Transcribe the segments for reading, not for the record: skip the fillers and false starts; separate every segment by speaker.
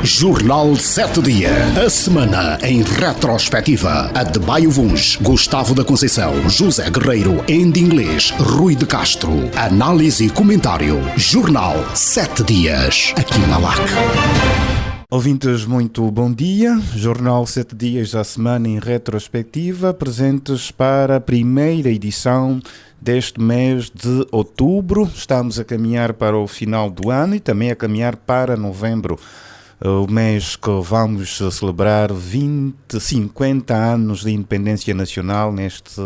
Speaker 1: Jornal 7 Dias. A semana em retrospectiva. Adebayo Vuns, Gustavo da Conceição, José Guerreiro, Andy Inglês, Rui de Castro. Análise e comentário. Jornal 7 Dias. Aqui na LAC.
Speaker 2: Ouvintes, muito bom dia. Jornal 7 Dias, a semana em retrospectiva, presentes para a primeira edição deste mês de outubro. Estamos a caminhar para o final do ano e também a caminhar para novembro, o mês que vamos celebrar 50 anos de independência nacional neste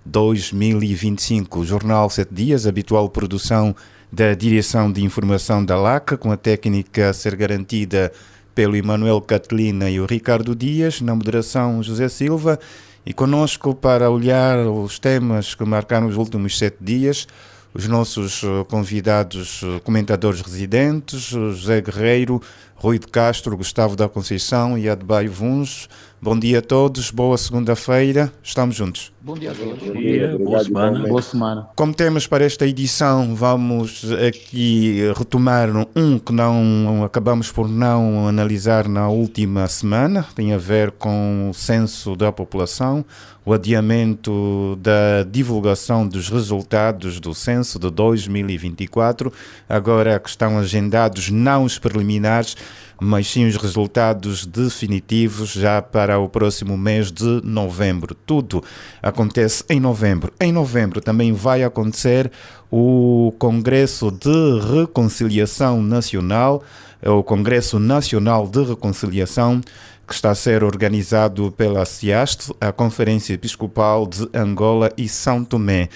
Speaker 2: 2025. Jornal 7 Dias, habitual produção da Direção de Informação da LAC, com a técnica a ser garantida pelo Emanuel Catelina e o Ricardo Dias, na moderação José Silva, e conosco para olhar os temas que marcaram os últimos 7 dias, os nossos convidados comentadores residentes, José Guerreiro, Rui de Castro, Gustavo da Conceição e Adebayo Vuns. Bom dia a todos, boa segunda-feira, estamos juntos.
Speaker 3: Bom dia a todos.
Speaker 4: Bom dia, boa semana.
Speaker 3: Boa semana.
Speaker 2: Como temos para esta edição, vamos aqui retomar um que não acabamos por não analisar na última semana, tem a ver com o censo da população, o adiamento da divulgação dos resultados do censo de 2024, agora que estão agendados não os preliminares, mas sim os resultados definitivos já para o próximo mês de novembro. Tudo acontece em novembro. Em novembro também vai acontecer o Congresso de Reconciliação Nacional, o Congresso Nacional de Reconciliação, que está a ser organizado pela CIAST, a Conferência Episcopal de Angola e São Tomé.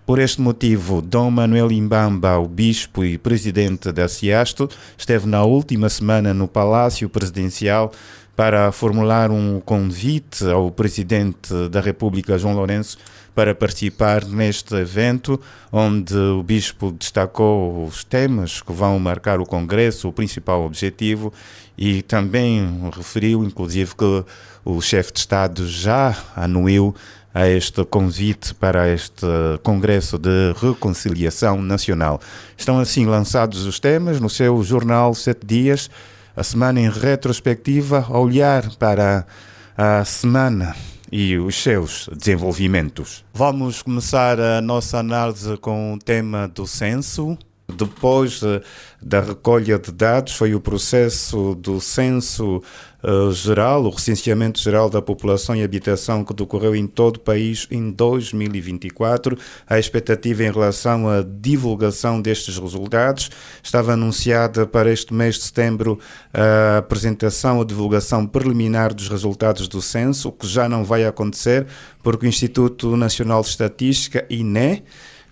Speaker 2: Por este motivo, Dom Manuel Imbamba, o bispo e presidente da CIAST, esteve na última semana no Palácio Presidencial para formular um convite ao presidente da República, João Lourenço, para participar neste evento, onde o bispo destacou os temas que vão marcar o Congresso, o principal objetivo, e também referiu, inclusive, que o chefe de Estado já anuiu a este convite para este Congresso de Reconciliação Nacional. Estão assim lançados os temas no seu jornal 7 Dias, a semana em retrospectiva, a olhar para a semana e os seus desenvolvimentos. Vamos começar a nossa análise com o tema do censo. Depois da recolha de dados, foi o processo do censo geral, o recenseamento geral da população e habitação que decorreu em todo o país em 2024. A expectativa em relação à divulgação destes resultados estava anunciada para este mês de setembro a apresentação, a divulgação preliminar dos resultados do censo, o que já não vai acontecer porque o Instituto Nacional de Estatística, INE,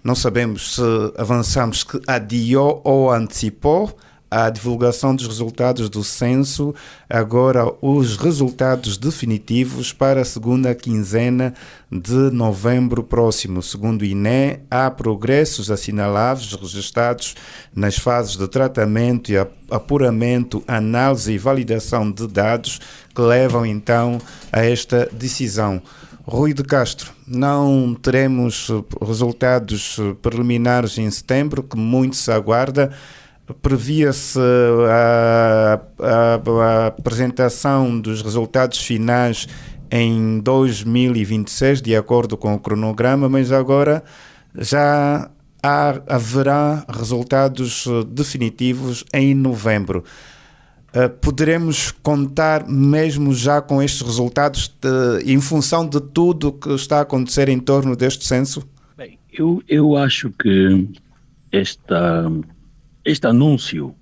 Speaker 2: não sabemos se avançamos que adiou ou antecipou a divulgação dos resultados do censo, agora os resultados definitivos para a segunda quinzena de novembro próximo. Segundo o INE, há progressos assinaláveis registrados nas fases de tratamento e apuramento, análise e validação de dados que levam então a esta decisão. Rui de Castro, não teremos resultados preliminares em setembro, que muito se aguarda. Previa-se a apresentação dos resultados finais em 2026, de acordo com o cronograma, mas agora já haverá resultados definitivos em novembro. Poderemos contar mesmo já com estes resultados em função de tudo o que está a acontecer em torno deste censo?
Speaker 4: Bem, eu acho que este anúncio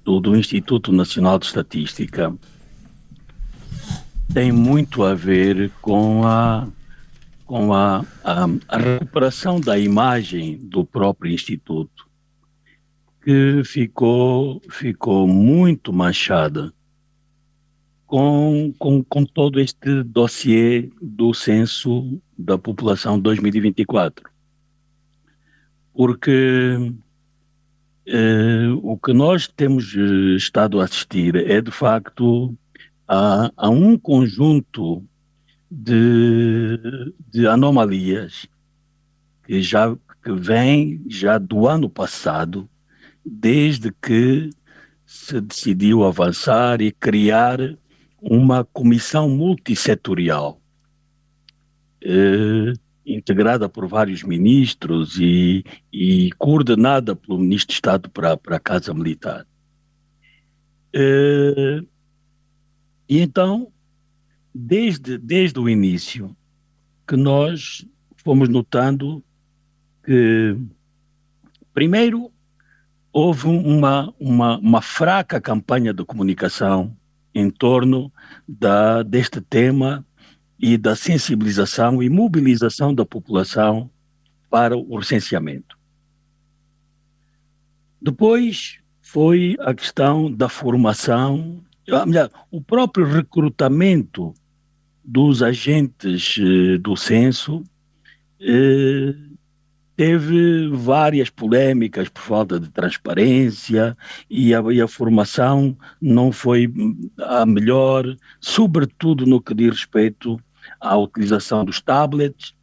Speaker 4: do Instituto Nacional de Estatística tem muito a ver com a recuperação da imagem do próprio Instituto, que ficou muito manchada com todo este dossiê do censo da população 2024. Porque o que nós temos estado a assistir é, de facto, a um conjunto de anomalias que vem já do ano passado, desde que se decidiu avançar e criar uma comissão multissetorial, integrada por vários ministros e coordenada pelo Ministro de Estado para a Casa Militar. E então, desde o início, que nós fomos notando que, primeiro, houve uma fraca campanha de comunicação em torno deste tema e da sensibilização e mobilização da população para o recenseamento. Depois foi a questão da formação, o próprio recrutamento dos agentes do censo teve várias polémicas por falta de transparência e a formação não foi a melhor, sobretudo no que diz respeito à utilização dos tablets.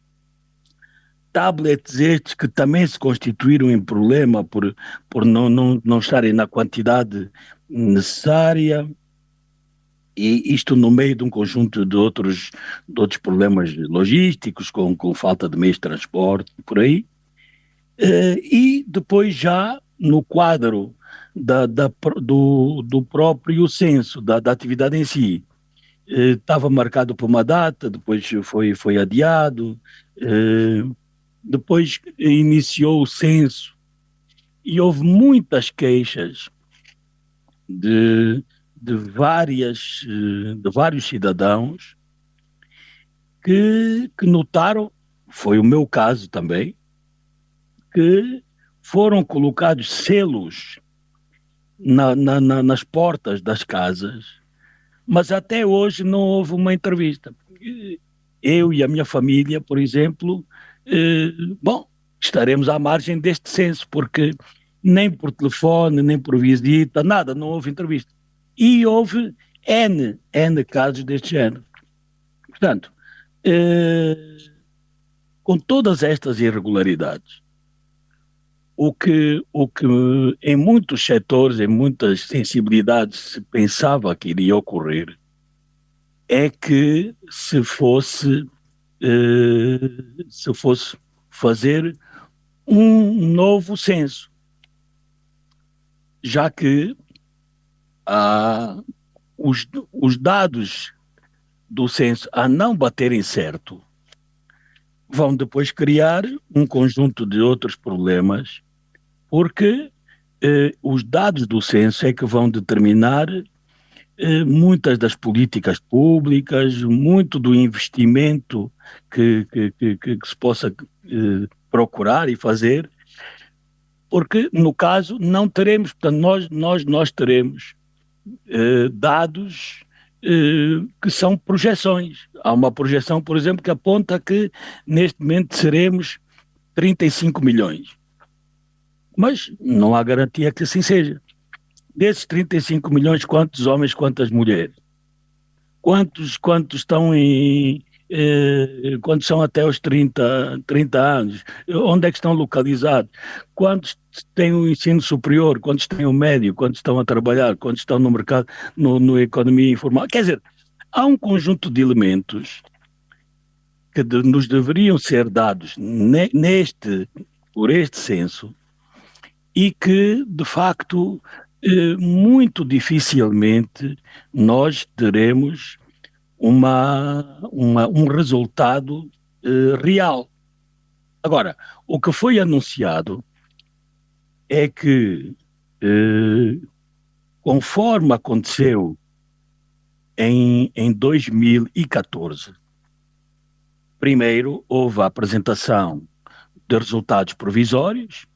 Speaker 4: Tablets estes que também se constituíram em problema por não estarem na quantidade necessária, e isto no meio de um conjunto de outros problemas logísticos, com falta de meios de transporte, por aí. E depois já no quadro do próprio censo, da atividade em si, estava marcado por uma data, depois foi adiado, depois iniciou o censo e houve muitas queixas de vários cidadãos que notaram, foi o meu caso também, que foram colocados selos nas portas das casas, mas até hoje não houve uma entrevista. Eu e a minha família, por exemplo, estaremos à margem deste censo, porque nem por telefone, nem por visita, nada, não houve entrevista. E houve N casos deste género. Portanto, com todas estas irregularidades, o que em muitos setores, em muitas sensibilidades se pensava que iria ocorrer é que se fosse fazer um novo censo, já que os dados do censo, a não baterem certo, vão depois criar um conjunto de outros problemas, porque os dados do censo é que vão determinar muitas das políticas públicas, muito do investimento que se possa procurar e fazer, porque no caso não teremos, portanto nós teremos dados que são projeções. Há uma projeção, por exemplo, que aponta que neste momento seremos 35 milhões. Mas não há garantia que assim seja. Desses 35 milhões, quantos homens, quantas mulheres? Quantos estão quantos são até os 30 anos? Onde é que estão localizados? Quantos têm o ensino superior? Quantos têm o médio? Quantos estão a trabalhar? Quantos estão no mercado, na economia informal? Quer dizer, há um conjunto de elementos que nos deveriam ser dados por este censo e que, de facto, muito dificilmente nós teremos um resultado real. Agora, o que foi anunciado é que, conforme aconteceu em 2014, primeiro houve a apresentação de resultados provisórios.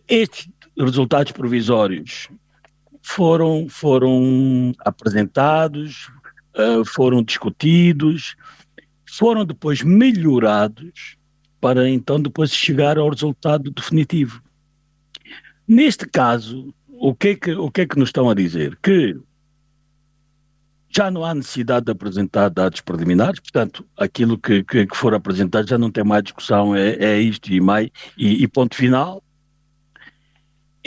Speaker 4: Estes resultados provisórios foram apresentados, foram discutidos, foram depois melhorados para então depois chegar ao resultado definitivo. Neste caso, o que é que nos estão a dizer? Que já não há necessidade de apresentar dados preliminares, portanto, aquilo que for apresentado já não tem mais discussão, é isto e ponto final.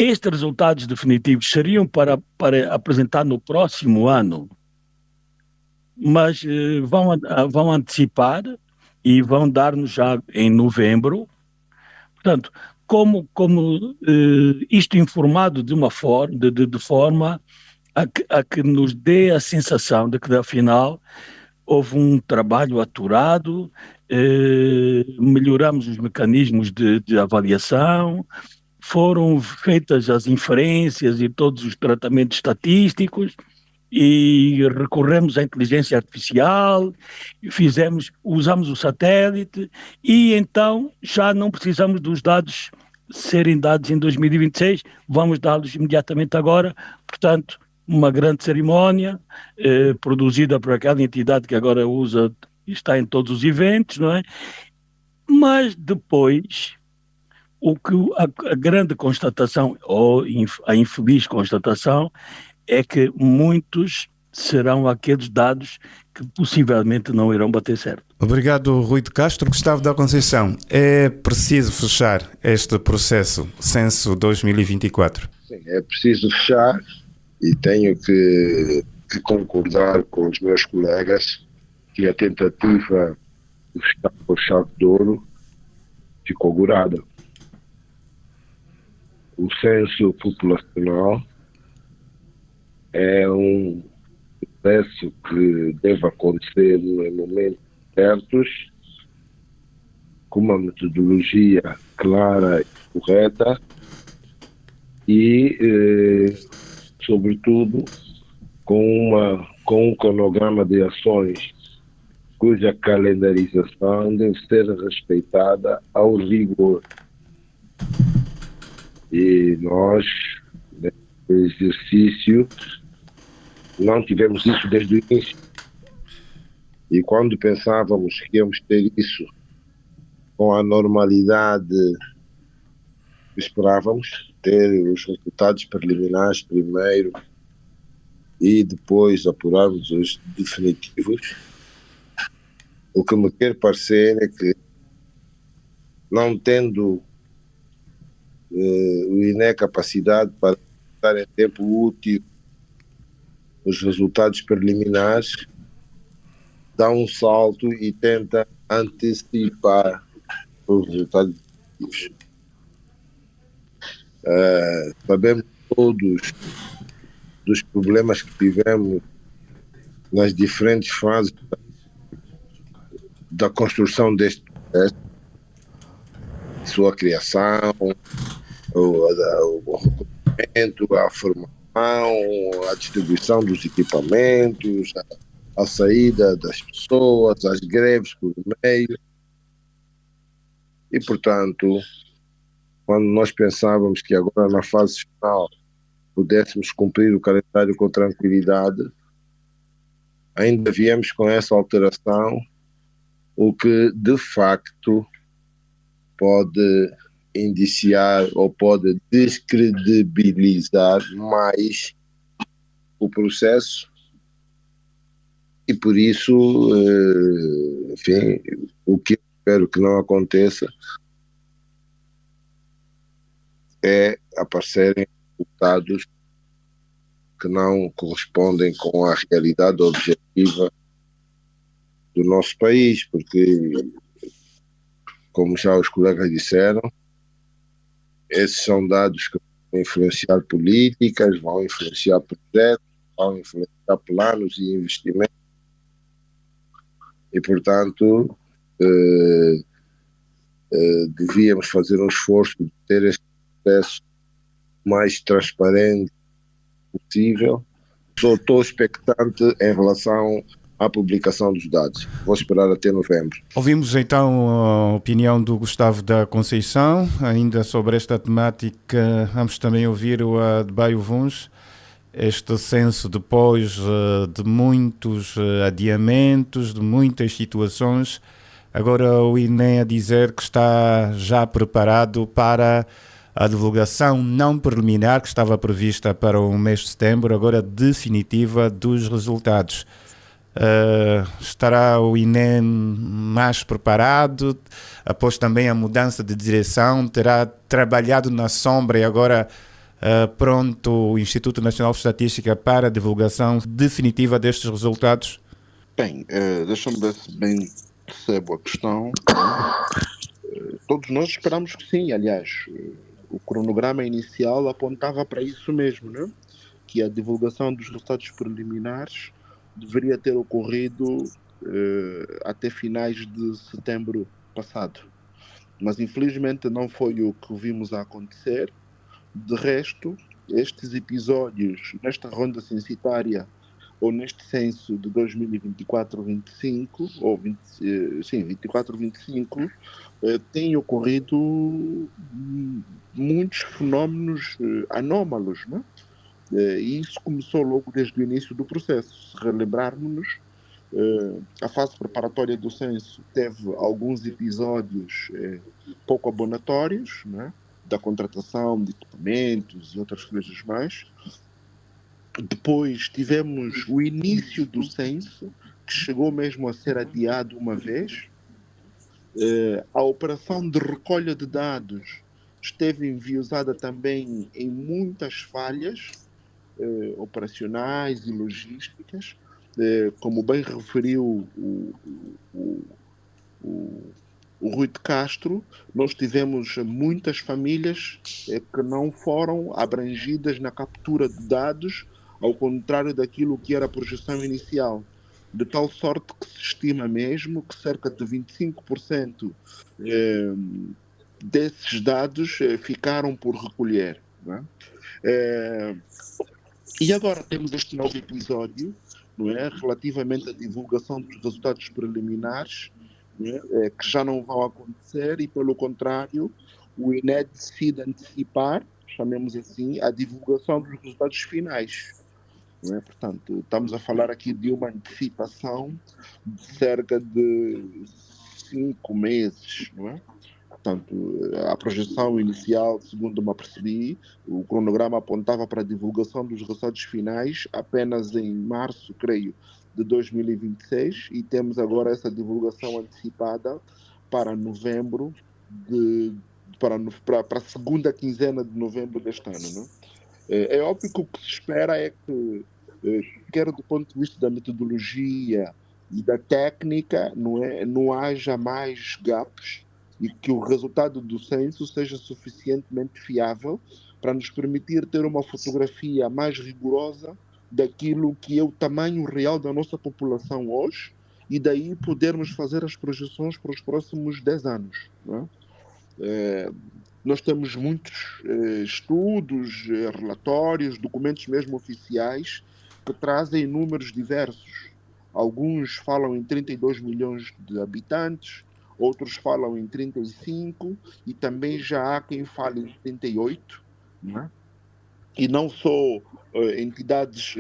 Speaker 4: Estes resultados definitivos seriam para apresentar no próximo ano, mas vão antecipar e vão dar-nos já em novembro. Portanto, isto informado de uma forma, de forma a que nos dê a sensação de que, afinal, houve um trabalho aturado, melhoramos os mecanismos de avaliação, foram feitas as inferências e todos os tratamentos estatísticos e recorremos à inteligência artificial, usamos o satélite e então já não precisamos dos dados serem dados em 2026, vamos dá-los imediatamente agora. Portanto, uma grande cerimónia produzida por aquela entidade que agora está em todos os eventos, não é? Mas depois, a grande constatação, ou a infeliz constatação, é que muitos serão aqueles dados que possivelmente não irão bater certo.
Speaker 2: Obrigado, Rui de Castro. Gustavo da Conceição, é preciso fechar este processo Censo 2024?
Speaker 3: Sim, é preciso fechar e tenho que concordar com os meus colegas que a tentativa de fechar por chave de ouro ficou gorada. O censo populacional é um processo que deve acontecer em momentos certos, com uma metodologia clara e correta e, sobretudo, com um cronograma de ações cuja calendarização deve ser respeitada ao rigor. E nós, nesse exercício, não tivemos isso desde o início. E quando pensávamos que íamos ter isso com a normalidade que esperávamos, ter os resultados preliminares primeiro e depois apurarmos os definitivos, o que me quer parecer é que, não tendo o INE capacidade para dar em tempo útil os resultados preliminares, dá um salto e tenta antecipar os resultados definitivos. Sabemos todos dos problemas que tivemos nas diferentes fases da construção deste processo, sua criação, o recrutamento, a formação, a distribuição dos equipamentos, a saída das pessoas, as greves por meio. E, portanto, quando nós pensávamos que agora na fase final pudéssemos cumprir o calendário com tranquilidade, ainda viemos com essa alteração, o que de facto pode indiciar ou pode descredibilizar mais o processo e por isso, enfim, o que eu espero que não aconteça é aparecerem resultados que não correspondem com a realidade objetiva do nosso país, porque, como já os colegas disseram, esses são dados que vão influenciar políticas, vão influenciar projetos, vão influenciar planos e investimentos. E, portanto, devíamos fazer um esforço de ter este processo mais transparente possível. Estou expectante em relação à publicação dos dados. Vou esperar até novembro.
Speaker 2: Ouvimos então a opinião do Gustavo da Conceição, ainda sobre esta temática. Vamos também ouvir o Adebayo Vuns. Este censo, depois de muitos adiamentos, de muitas situações, agora o INE a dizer que está já preparado para a divulgação não preliminar, que estava prevista para o mês de setembro, agora definitiva dos resultados. Estará o INE mais preparado, após também a mudança de direção, terá trabalhado na sombra e agora pronto o Instituto Nacional de Estatística para a divulgação definitiva destes resultados?
Speaker 5: Bem, deixa-me ver se bem percebo a questão. Todos nós esperamos que sim, aliás, o cronograma inicial apontava para isso mesmo, né? Que a divulgação dos resultados preliminares deveria ter ocorrido até finais de setembro passado. Mas infelizmente não foi o que vimos a acontecer. De resto, estes episódios, nesta ronda censitária, ou neste censo de 2024-25, ou 24-25, têm ocorrido muitos fenómenos anómalos, né? E isso começou logo desde o início do processo. Se relembrarmos, a fase preparatória do censo teve alguns episódios pouco abonatórios, né? Da contratação de equipamentos e outras coisas mais. Depois tivemos o início do censo, que chegou mesmo a ser adiado uma vez. A operação de recolha de dados esteve enviosada também em muitas falhas operacionais e logísticas, como bem referiu o Rui de Castro. Nós tivemos muitas famílias que não foram abrangidas na captura de dados, ao contrário daquilo que era a projeção inicial. De tal sorte que se estima mesmo que cerca de 25% desses dados ficaram por recolher, não é? E agora temos este novo episódio, não é? Relativamente à divulgação dos resultados preliminares, que já não vão acontecer, e pelo contrário, o INE decide antecipar, chamemos assim, a divulgação dos resultados finais. Não é? Portanto, estamos a falar aqui de uma antecipação de cerca de 5 meses, não é? Portanto, a projeção inicial, segundo me apercebi, o cronograma apontava para a divulgação dos resultados finais apenas em março, creio, de 2026, e temos agora essa divulgação antecipada para novembro, para a segunda quinzena de novembro deste ano. Não é? É óbvio que o que se espera é que, quer do ponto de vista da metodologia e da técnica, não haja mais gaps, e que o resultado do censo seja suficientemente fiável para nos permitir ter uma fotografia mais rigorosa daquilo que é o tamanho real da nossa população hoje, e daí podermos fazer as projeções para os próximos 10 anos. Não é? Nós temos muitos estudos, relatórios, documentos mesmo oficiais, que trazem números diversos. Alguns falam em 32 milhões de habitantes, outros falam em 35, e também já há quem fale em 38, não é? E não só entidades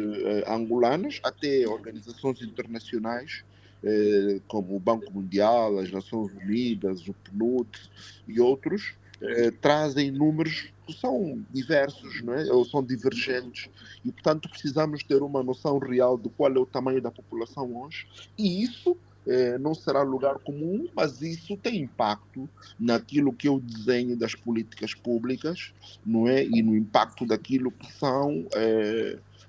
Speaker 5: angolanas, até organizações internacionais, como o Banco Mundial, as Nações Unidas, o PNUD e outros, trazem números que são diversos, não é? Ou são divergentes, e portanto precisamos ter uma noção real de qual é o tamanho da população hoje, e isso não será lugar comum, mas isso tem impacto naquilo que é o desenho das políticas públicas, não é? E no impacto daquilo que são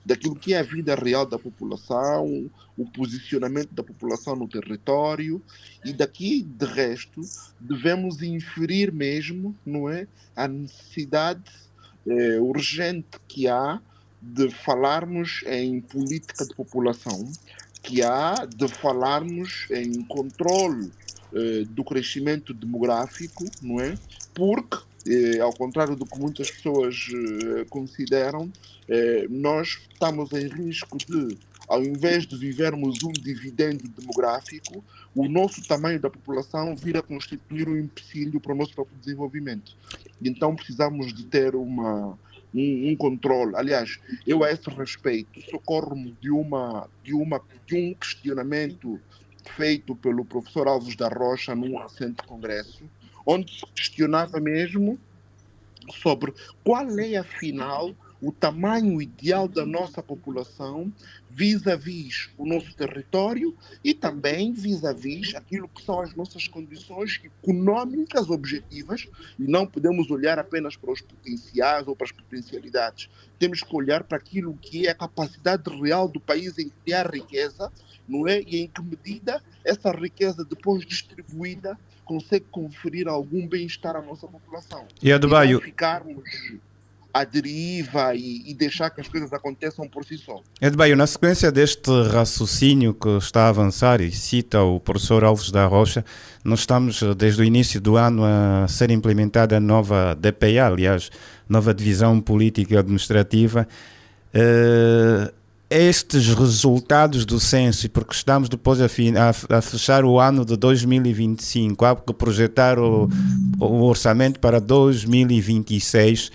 Speaker 5: daquilo que é a vida real da população, o posicionamento da população no território, e daqui, de resto, devemos inferir mesmo, não é, a necessidade urgente que há de falarmos em política de população, que há de falarmos em controle do crescimento demográfico, não é? Porque, ao contrário do que muitas pessoas consideram, nós estamos em risco de, ao invés de vivermos um dividendo demográfico, o nosso tamanho da população vir a constituir um empecilho para o nosso próprio desenvolvimento. Então precisamos de ter um controle. Aliás, eu a esse respeito socorro-me de um questionamento feito pelo professor Alves da Rocha num recente congresso, onde se questionava mesmo sobre qual é, afinal, o tamanho ideal da nossa população vis-à-vis o nosso território e também vis-à-vis aquilo que são as nossas condições econômicas objetivas, e não podemos olhar apenas para os potenciais ou para as potencialidades. Temos que olhar para aquilo que é a capacidade real do país em criar riqueza, não é? E em que medida essa riqueza, depois distribuída, consegue conferir algum bem-estar à nossa população.
Speaker 2: E Adebayo,
Speaker 5: não ficarmos à deriva e deixar que as coisas aconteçam por si só.
Speaker 2: Adebayo, na sequência deste raciocínio que está a avançar e cita o professor Alves da Rocha, nós estamos desde o início do ano a ser implementada a nova DPA, aliás, nova Divisão Política e Administrativa. Estes resultados do censo, porque estamos depois a fechar o ano de 2025, há que projetar o orçamento para 2026,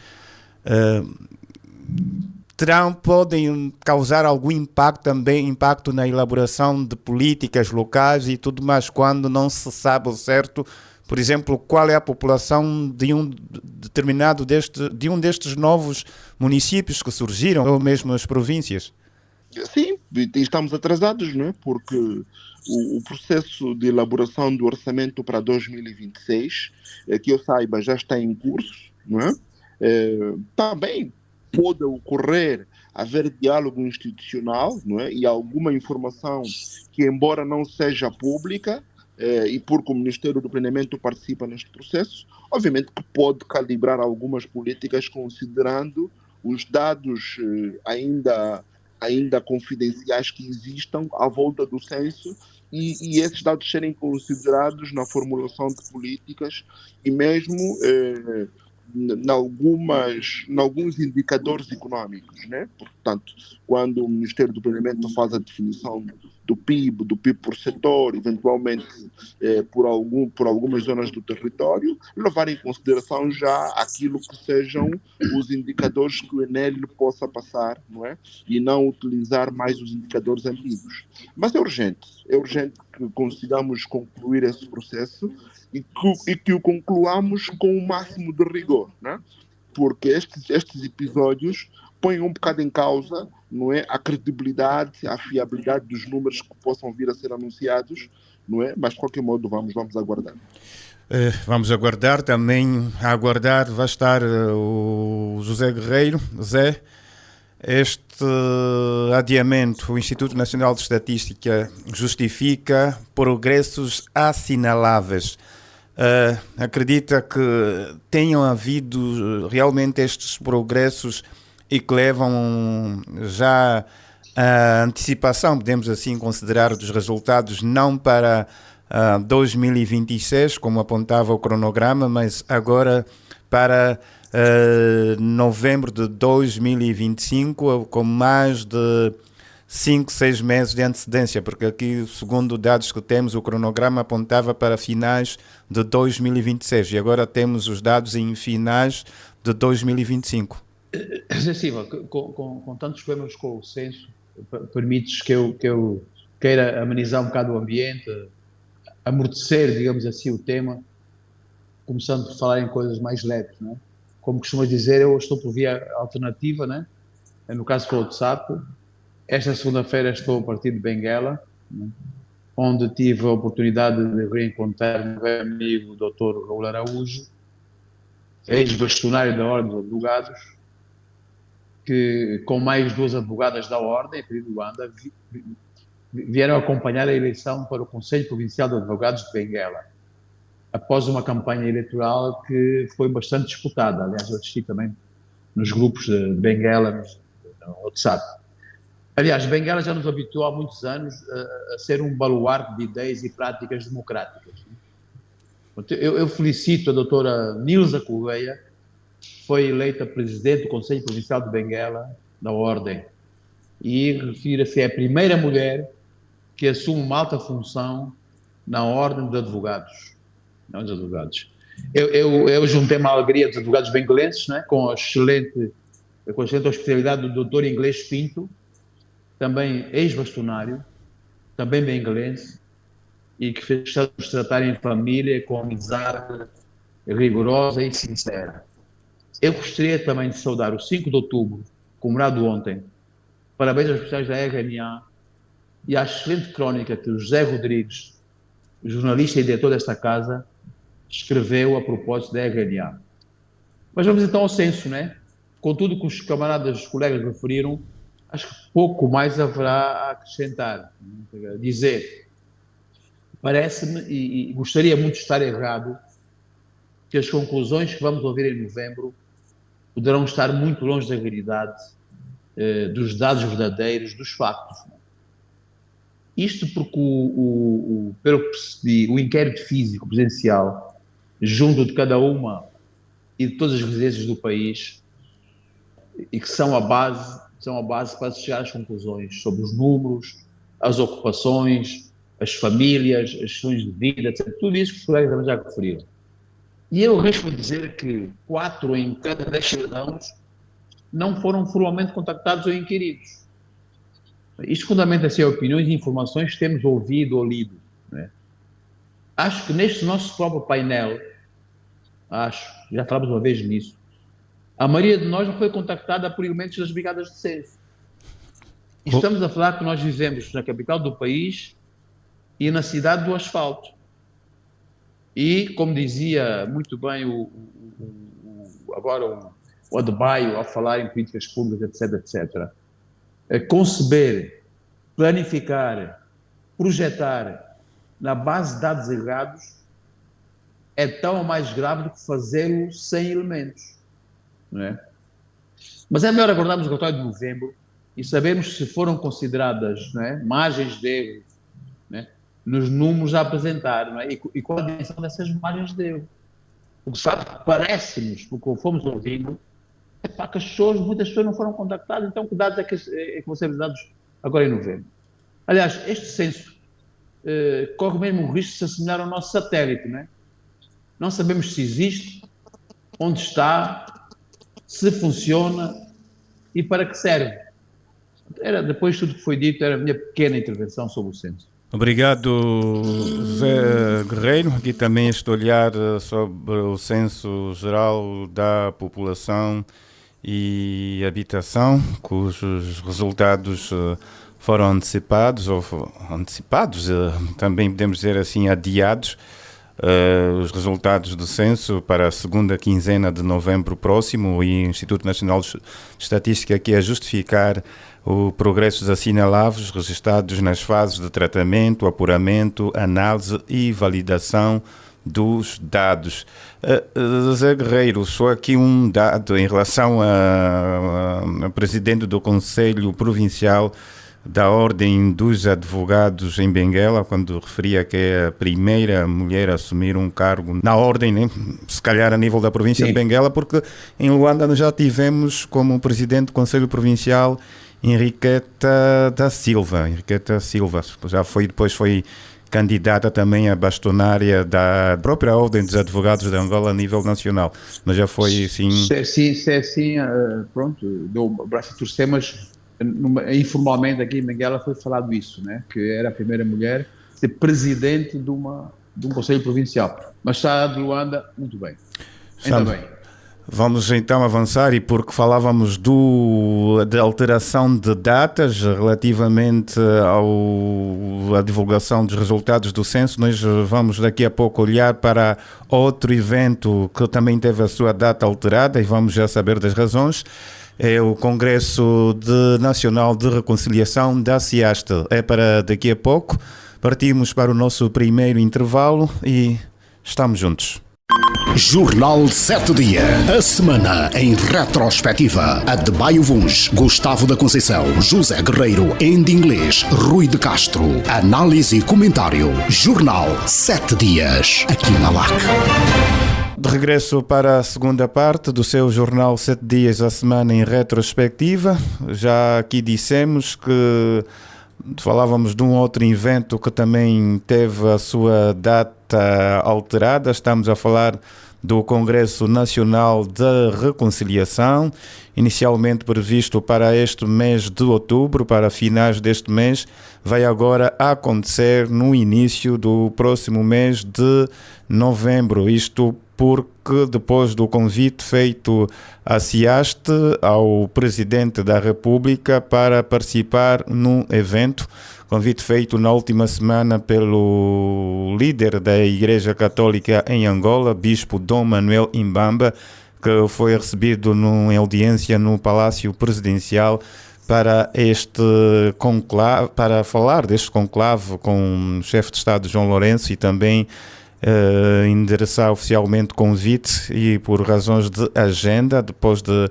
Speaker 2: podem causar algum impacto na elaboração de políticas locais e tudo mais, quando não se sabe o certo, por exemplo, qual é a população de um determinado destes novos municípios que surgiram, ou mesmo as províncias.
Speaker 5: Sim, estamos atrasados, não é? Porque o processo de elaboração do orçamento para 2026, que eu saiba, já está em curso, não é? Também pode ocorrer haver diálogo institucional, não é? E alguma informação que, embora não seja pública, e porque o Ministério do Planeamento participa neste processo, obviamente que pode calibrar algumas políticas considerando os dados ainda confidenciais que existam à volta do censo e esses dados serem considerados na formulação de políticas e mesmo em alguns indicadores econômicos, né? Portanto, quando o Ministério do Planeamento faz a definição do PIB por setor, eventualmente por algumas zonas do território, levar em consideração já aquilo que sejam os indicadores que o Enel possa passar, não é? E não utilizar mais os indicadores antigos. Mas é urgente que consigamos concluir esse processo e que o concluamos com o máximo de rigor, né? Porque estes episódios põem um bocado em causa, não é, a credibilidade, a fiabilidade dos números que possam vir a ser anunciados, não é? Mas de qualquer modo vamos aguardar.
Speaker 2: Vamos aguardar também. A aguardar vai estar o José Guerreiro. Zé, este adiamento, o Instituto Nacional de Estatística justifica progressos assinaláveis. Acredita que tenham havido realmente estes progressos e que levam já a antecipação, podemos assim considerar, dos resultados não para 2026, como apontava o cronograma, mas agora para novembro de 2025, com mais de 5, 6 meses de antecedência, porque aqui, segundo dados que temos, o cronograma apontava para finais de 2026 e agora temos os dados em finais de 2025.
Speaker 6: Zé Silva, com tantos problemas com o censo, permites que eu queira amenizar um bocado o ambiente, amortecer, digamos assim, o tema, começando por falar em coisas mais leves, não é? Como costumas dizer, eu estou por via alternativa, né? No caso pelo WhatsApp. Esta segunda-feira estou a partir de Benguela, né? Onde tive a oportunidade de reencontrar o meu amigo Dr. Raul Araújo, ex-bastonário da Ordem dos Advogados, que com mais 2 advogadas da Ordem, aqui de Luanda, vieram acompanhar a eleição para o Conselho Provincial de Advogados de Benguela, após uma campanha eleitoral que foi bastante disputada. Aliás, eu assisti também nos grupos de Benguela, no WhatsApp. Aliás, Benguela já nos habituou há muitos anos a ser um baluarte de ideias e práticas democráticas. Eu felicito a doutora Nilza Correia, que foi eleita presidente do Conselho Provincial de Benguela, da Ordem, e refira-se à primeira mulher que assume uma alta função na Ordem de Advogados. Não dos advogados. Eu juntei uma alegria dos advogados benguelenses, né, com a excelente hospitalidade do doutor Inglês Pinto, também ex-bastonário, também benguelense, e que fez nos tratar em família com amizade rigorosa e sincera. Eu gostaria também de saudar o 5 de outubro, comemorado ontem. Parabéns aos especiais da RNA e à excelente crónica que o José Rodrigues, jornalista e diretor desta casa, escreveu a propósito da RNA. Mas vamos então ao censo, né? Com tudo que os camaradas, os colegas referiram, acho que pouco mais haverá a acrescentar. Dizer, parece-me, e gostaria muito de estar errado, que as conclusões que vamos ouvir em novembro poderão estar muito longe da realidade, dos dados verdadeiros, dos factos. Isto porque, pelo que percebi, o inquérito físico presencial, junto de cada uma e de todas as residências do país, e que são a base para se chegar às conclusões sobre os números, as ocupações, as famílias, as questões de vida, etc. Tudo isso que os colegas também já referiram. E eu risco dizer que 4 em cada 10 cidadãos não foram formalmente contactados ou inquiridos. Isto fundamenta-se em opiniões e informações que temos ouvido ou lido. Né? Acho que neste nosso próprio painel, já falamos uma vez nisso, a maioria de nós não foi contactada por elementos das brigadas de censo. E estamos a falar que nós vivemos na capital do país e na cidade do asfalto. E, como dizia muito bem o Adebayo, ao falar em políticas públicas, etc., conceber, planificar, projetar na base de dados errados é tão mais grave do que fazê-lo sem elementos. Não é? Mas é melhor aguardarmos o relatório de novembro e sabermos se foram consideradas, não é, margens de erro, não é, nos números a apresentar, não é, e qual a dimensão dessas margens de erro. Porque, sabe, parece-nos, porque fomos ouvindo, que muitas pessoas não foram contactadas, então que dados é que vão ser dados agora em novembro? Aliás, este censo corre mesmo o risco de se assemelhar ao nosso satélite, não é? Não sabemos se existe, onde está, se funciona e para que serve. Depois de tudo que foi dito, era a minha pequena intervenção sobre o censo.
Speaker 2: Obrigado, José Guerreiro. Aqui também este olhar sobre o censo geral da população e habitação, cujos resultados foram antecipados, também podemos dizer assim, adiados. Os resultados do censo para a segunda quinzena de novembro próximo, e o Instituto Nacional de Estatística aqui a justificar o progressos assinaláveis registrados nas fases de tratamento, apuramento, análise e validação dos dados. Zé Guerreiro, só aqui um dado em relação a presidente do Conselho Provincial da Ordem dos Advogados em Benguela, quando referia que é a primeira mulher a assumir um cargo na Ordem, né? Se calhar a nível da província de Benguela, porque em Luanda nós já tivemos como presidente do Conselho Provincial Henriqueta da Silva. Depois foi candidata também a bastonária da própria Ordem dos Advogados de Angola a nível nacional, mas já foi assim...
Speaker 6: Se é assim, pronto, dou o braço a torcer, mas informalmente aqui em Benguela foi falado isso, né? Que era a primeira mulher a ser presidente de um conselho provincial. Mas está de Luanda, muito bem. Ainda bem.
Speaker 2: Vamos então avançar, e porque falávamos da alteração de datas relativamente à divulgação dos resultados do censo, nós vamos daqui a pouco olhar para outro evento que também teve a sua data alterada e vamos já saber das razões. É o Congresso Nacional de Reconciliação da CIAST. É para daqui a pouco. Partimos para o nosso primeiro intervalo e estamos juntos.
Speaker 1: Jornal 7 Dia. A semana em retrospectiva. Adebayo Vuns, Gustavo da Conceição, José Guerreiro, Andy Inglês, Rui de Castro. Análise e comentário. Jornal 7 Dias. Aqui na LAC.
Speaker 2: De regresso para a segunda parte do seu jornal 7 Dias, a semana em retrospectiva. Já aqui dissemos que falávamos de um outro evento que também teve a sua data alterada. Estamos a falar do Congresso Nacional da Reconciliação, inicialmente previsto para este mês de outubro, para finais deste mês, vai agora acontecer no início do próximo mês de novembro. Isto porque depois do convite feito a CIAST, ao Presidente da República, para participar num evento, convite feito na última semana pelo líder da Igreja Católica em Angola, Bispo Dom Manuel Imbamba, que foi recebido em audiência no Palácio Presidencial para este conclave, para falar deste conclave com o chefe de Estado João Lourenço e também endereçar oficialmente convite, e por razões de agenda, depois de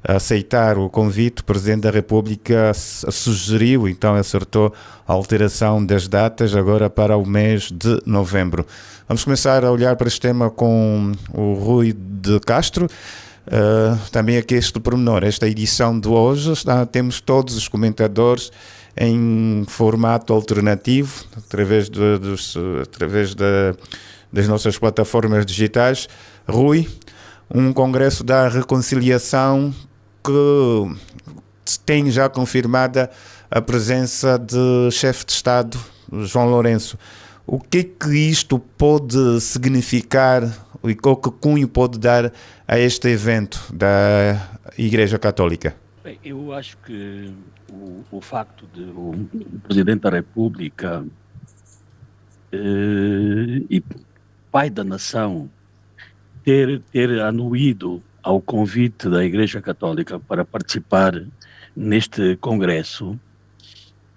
Speaker 2: aceitar o convite, o Presidente da República sugeriu, então acertou a alteração das datas agora para o mês de novembro. Vamos começar a olhar para este tema com o Rui de Castro. Também aqui este pormenor, esta edição de hoje, temos todos os comentadores em formato alternativo, através das nossas plataformas digitais. Rui, um congresso da reconciliação que tem já confirmada a presença de chefe de Estado João Lourenço. O que isto pode significar e qual que cunho pode dar a este evento da Igreja Católica?
Speaker 4: Bem, eu acho que o facto de o Presidente da República e pai da nação ter anuído ao convite da Igreja Católica para participar neste congresso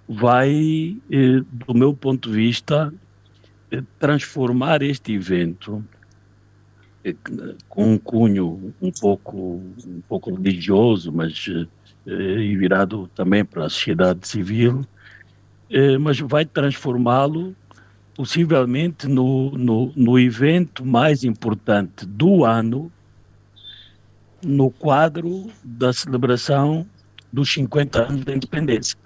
Speaker 4: vai, do meu ponto de vista, transformar este evento com um cunho um pouco religioso, mas virado também para a sociedade civil, mas vai transformá-lo possivelmente no evento mais importante do ano, no quadro da celebração dos 50 anos da independência.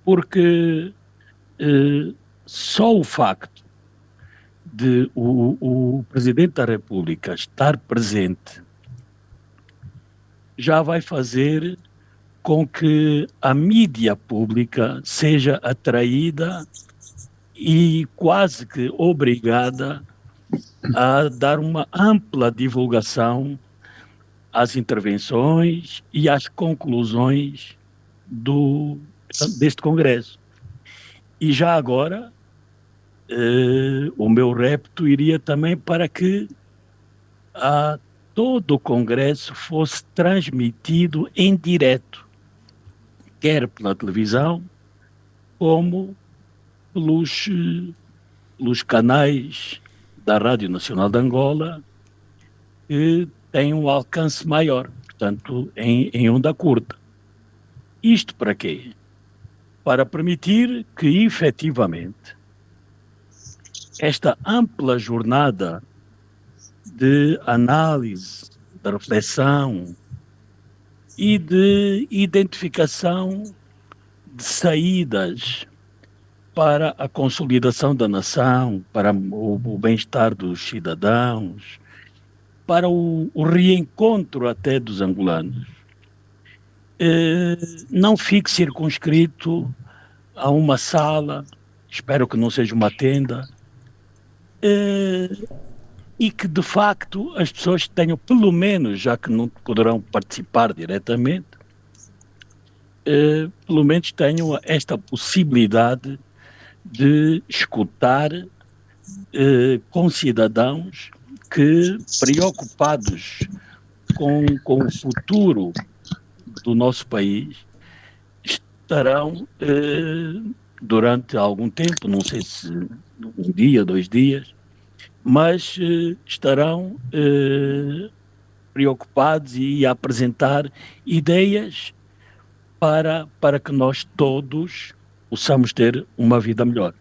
Speaker 4: Porque só o facto de o Presidente da República estar presente já vai fazer com que a mídia pública seja atraída e quase que obrigada a dar uma ampla divulgação às intervenções e às conclusões deste Congresso. E já agora, o meu repto iria também para que todo o Congresso fosse transmitido em direto, quer pela televisão, como pelos canais da Rádio Nacional de Angola, que têm um alcance maior, portanto, em onda curta. Isto para quê? Para permitir que, efetivamente, esta ampla jornada de análise, de reflexão e de identificação de saídas para a consolidação da nação, para o bem-estar dos cidadãos, para o reencontro até dos angolanos, não fique circunscrito a uma sala, espero que não seja uma tenda, e que de facto as pessoas tenham, pelo menos, já que não poderão participar diretamente, pelo menos tenham esta possibilidade de escutar concidadãos que, preocupados com o futuro do nosso país, estarão durante algum tempo, não sei se um dia, 2 dias, mas estarão preocupados e a apresentar ideias para que nós todos possamos ter uma vida melhor.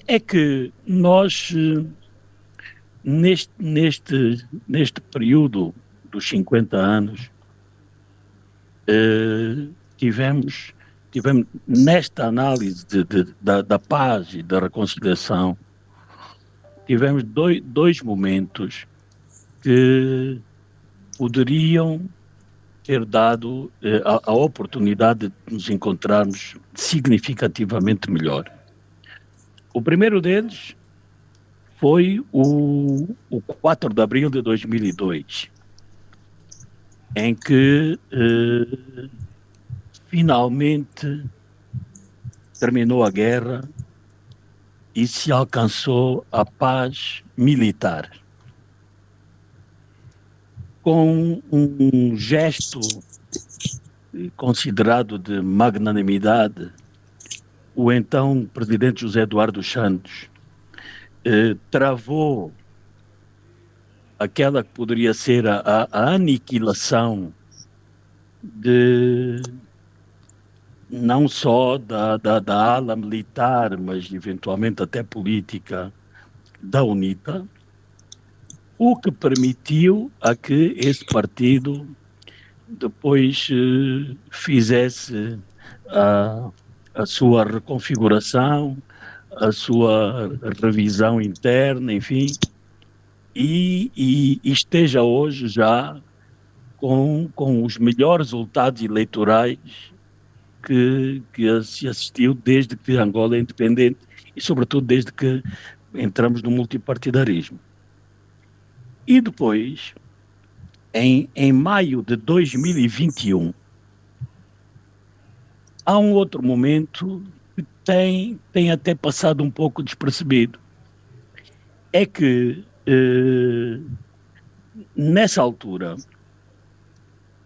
Speaker 4: É que nós, neste período dos 50 anos, tivemos nesta análise da paz e da reconciliação, tivemos dois momentos que poderiam ter dado a oportunidade de nos encontrarmos significativamente melhor. O primeiro deles foi o 4 de abril de 2002, em que finalmente terminou a guerra e se alcançou a paz militar. Com um gesto considerado de magnanimidade, o então presidente José Eduardo Santos travou aquela que poderia ser a aniquilação de não só da ala militar, mas eventualmente até política da UNITA, o que permitiu a que esse partido depois fizesse a sua reconfiguração, a sua revisão interna, enfim, e esteja hoje já com os melhores resultados eleitorais que se assistiu desde que Angola é independente e, sobretudo, desde que entramos no multipartidarismo. E depois, em maio de 2021, há um outro momento que tem até passado um pouco despercebido. É que, nessa altura,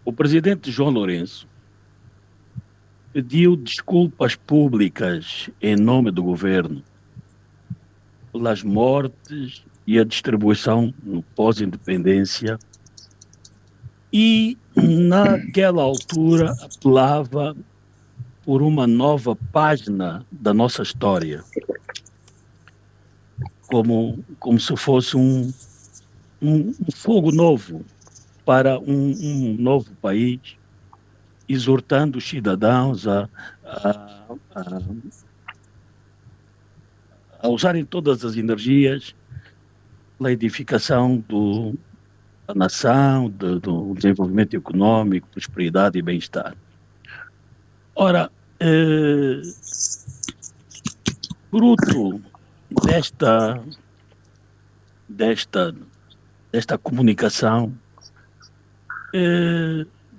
Speaker 4: o presidente João Lourenço pediu desculpas públicas em nome do governo pelas mortes e a distribuição no pós-independência, e naquela altura apelava por uma nova página da nossa história, como se fosse um fogo novo para um novo país, exortando os cidadãos a usarem todas as energias pela edificação da nação, do desenvolvimento econômico, prosperidade e bem-estar. Ora, fruto desta comunicação,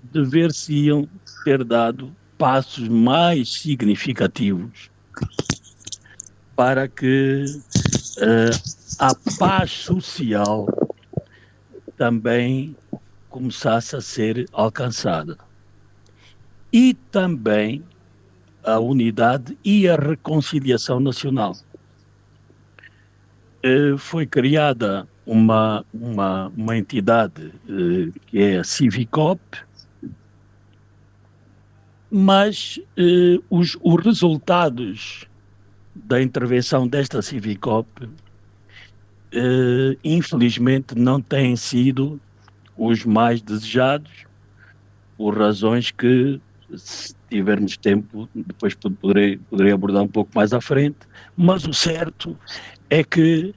Speaker 4: dever-se-iam ter dado passos mais significativos para que a paz social também começasse a ser alcançada. E também a unidade e a reconciliação nacional. Foi criada uma entidade que é a Civicop, mas os resultados da intervenção desta Civicop infelizmente não têm sido os mais desejados, por razões que, se tivermos tempo, depois poderei abordar um pouco mais à frente, mas o certo é que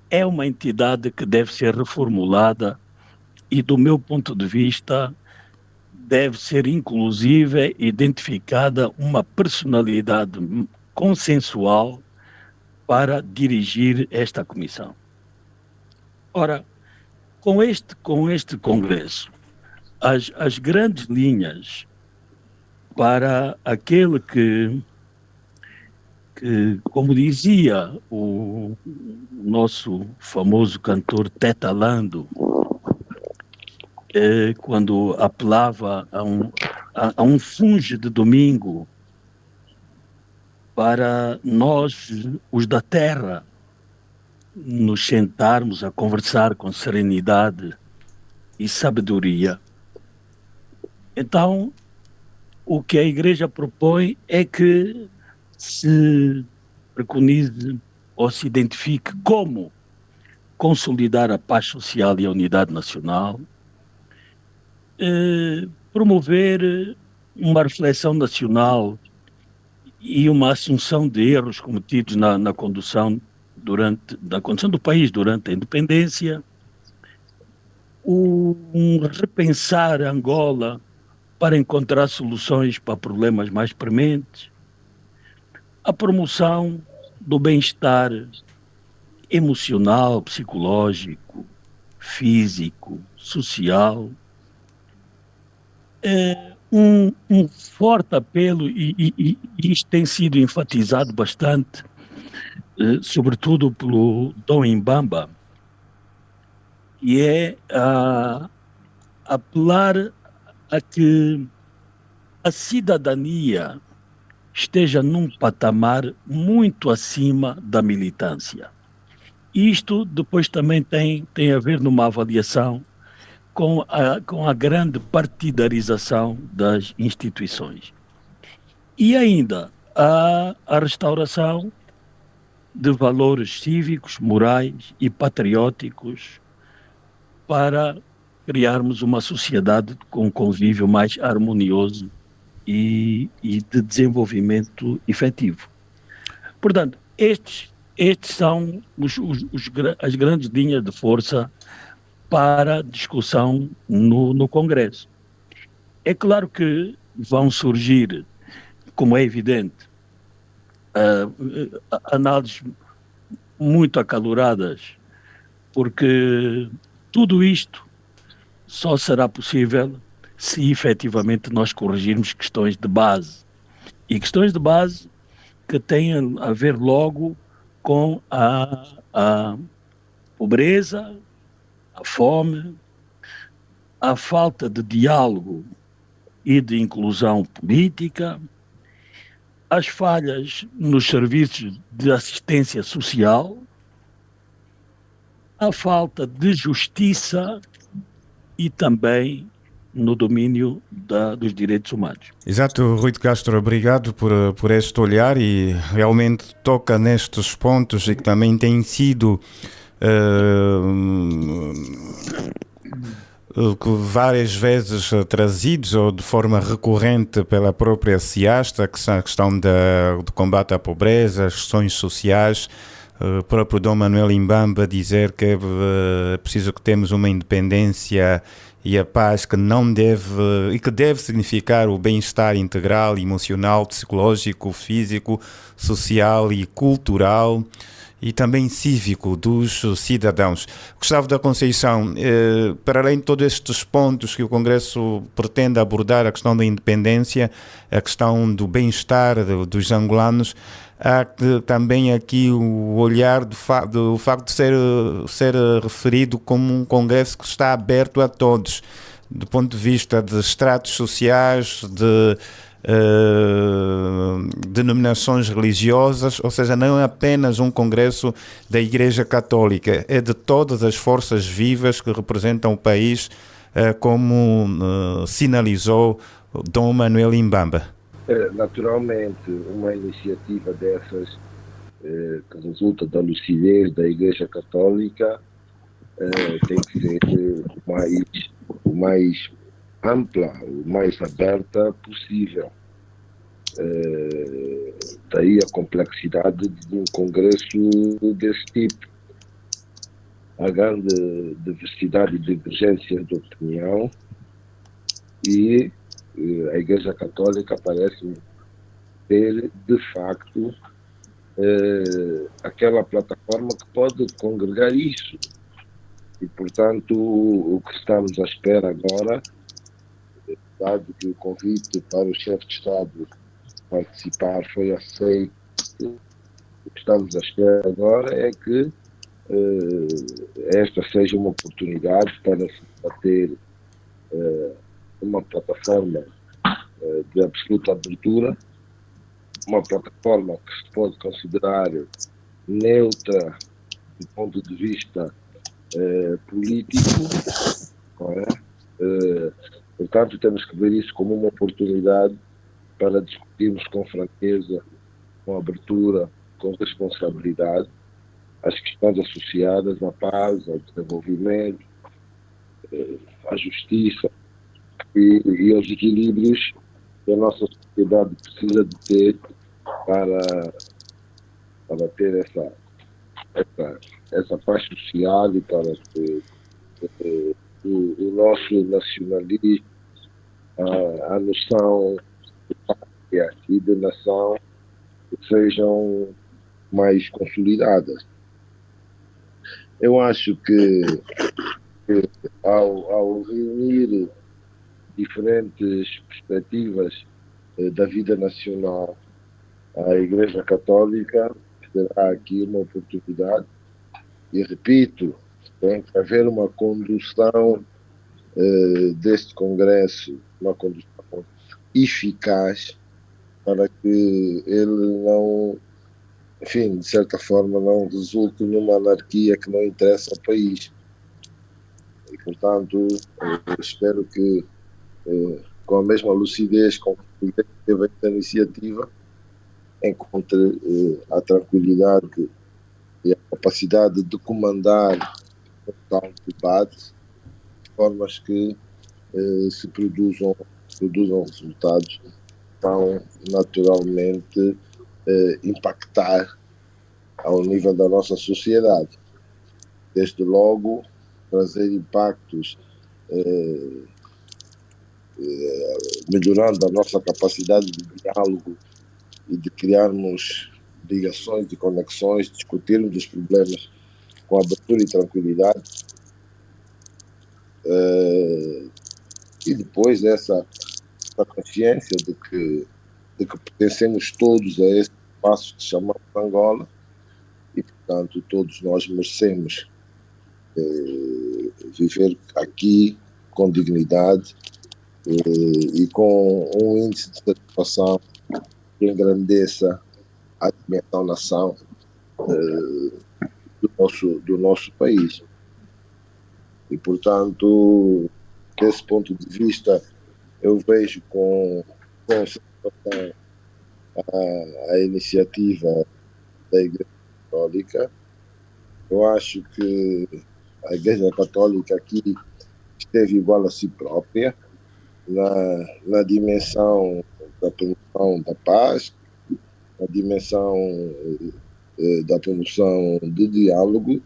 Speaker 4: é uma entidade que deve ser reformulada e, do meu ponto de vista, deve ser inclusive identificada uma personalidade consensual para dirigir esta comissão. Ora, com este congresso, as grandes linhas para aquele que, como dizia o nosso famoso cantor Teta Lando, quando apelava a um funge de domingo para nós, os da terra, nos sentarmos a conversar com serenidade e sabedoria. Então, o que a Igreja propõe é que se preconize ou se identifique como consolidar a paz social e a unidade nacional, promover uma reflexão nacional e uma assunção de erros cometidos na condução do país durante a independência, um repensar Angola para encontrar soluções para problemas mais prementes, a promoção do bem-estar emocional, psicológico, físico, social, um forte apelo, e isto tem sido enfatizado bastante, sobretudo pelo Dom Imbamba, que é apelar a que a cidadania esteja num patamar muito acima da militância. Isto depois também tem a ver numa avaliação com a grande partidarização das instituições. E ainda a restauração de valores cívicos, morais e patrióticos para criarmos uma sociedade com um convívio mais harmonioso e de desenvolvimento efetivo. Portanto, estes são as grandes linhas de força para discussão no Congresso. É claro que vão surgir, como é evidente, análises muito acaloradas, porque tudo isto só será possível se efetivamente nós corrigirmos questões de base. E questões de base que têm a ver logo com a pobreza, a fome, a falta de diálogo e de inclusão política, as falhas nos serviços de assistência social, a falta de justiça e também no domínio dos direitos humanos.
Speaker 2: Exato, Rui de Castro, obrigado por este olhar, e realmente toca nestes pontos e que também têm sido várias vezes trazidos ou de forma recorrente pela própria ciasta, que são a questão do combate à pobreza, as questões sociais. O próprio Dom Manuel Imbamba dizer que é preciso que temos uma independência e a paz que não deve e que deve significar o bem-estar integral, emocional, psicológico, físico, social e cultural e também cívico dos cidadãos. Gustavo da Conceição, para além de todos estes pontos que o Congresso pretende abordar, a questão da independência, a questão do bem-estar dos angolanos, há também aqui o olhar do facto de ser referido como um Congresso que está aberto a todos, do ponto de vista de estratos sociais, de denominações religiosas, ou seja, não é apenas um congresso da Igreja Católica, é de todas as forças vivas que representam o país, como sinalizou Dom Manuel Imbamba.
Speaker 3: Naturalmente, uma iniciativa dessas que resulta da lucidez da Igreja Católica tem que ser o mais ampla, o mais aberta possível. Daí a complexidade de um congresso desse tipo. A grande diversidade e divergência de opinião, e a Igreja Católica parece ter, de facto, aquela plataforma que pode congregar isso. E, portanto, o que estamos à espera agora, dado que o convite para o chefe de Estado participar foi aceito, o que estamos à espera agora é que esta seja uma oportunidade para se bater uma plataforma de absoluta abertura, uma plataforma que se pode considerar neutra do ponto de vista político, não é? Portanto, temos que ver isso como uma oportunidade para discutirmos com franqueza, com abertura, com responsabilidade, as questões associadas à paz, ao desenvolvimento, à justiça e aos equilíbrios que a nossa sociedade precisa de ter para ter essa paz social e para que o nosso nacionalismo, a noção de pátria e de nação sejam mais consolidadas. Eu acho que ao reunir diferentes perspectivas da vida nacional, a Igreja Católica terá aqui uma oportunidade, e repito, tem que haver uma condução deste Congresso, uma condução eficaz, para que ele não, enfim, de certa forma, não resulte numa anarquia que não interessa ao país. E, portanto, espero que, com a mesma lucidez com que teve esta iniciativa, encontre a tranquilidade e a capacidade de comandar o tal debate de formas que se produzam resultados que vão naturalmente impactar ao nível da nossa sociedade. Desde logo, trazer impactos melhorando a nossa capacidade de diálogo e de criarmos ligações e conexões, discutirmos os problemas com abertura e tranquilidade. E depois essa consciência de que pertencemos todos a esse espaço que chamamos Angola e, portanto, todos nós merecemos viver aqui com dignidade e com um índice de satisfação que engrandeça a dimensão nação do nosso país. E, portanto, desse ponto de vista, eu vejo com satisfação a iniciativa da Igreja Católica. Eu acho que a Igreja Católica aqui esteve igual a si própria na dimensão da promoção da paz, na dimensão da promoção do diálogo,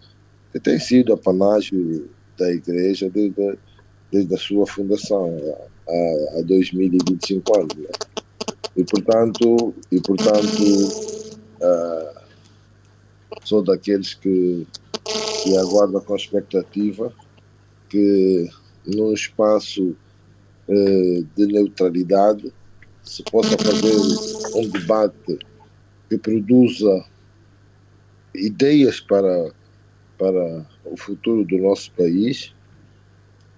Speaker 3: que tem sido apanágio da Igreja desde a sua fundação há 2025 anos. Né? E portanto sou daqueles que aguardam com expectativa que num espaço de neutralidade se possa fazer um debate que produza ideias para o futuro do nosso país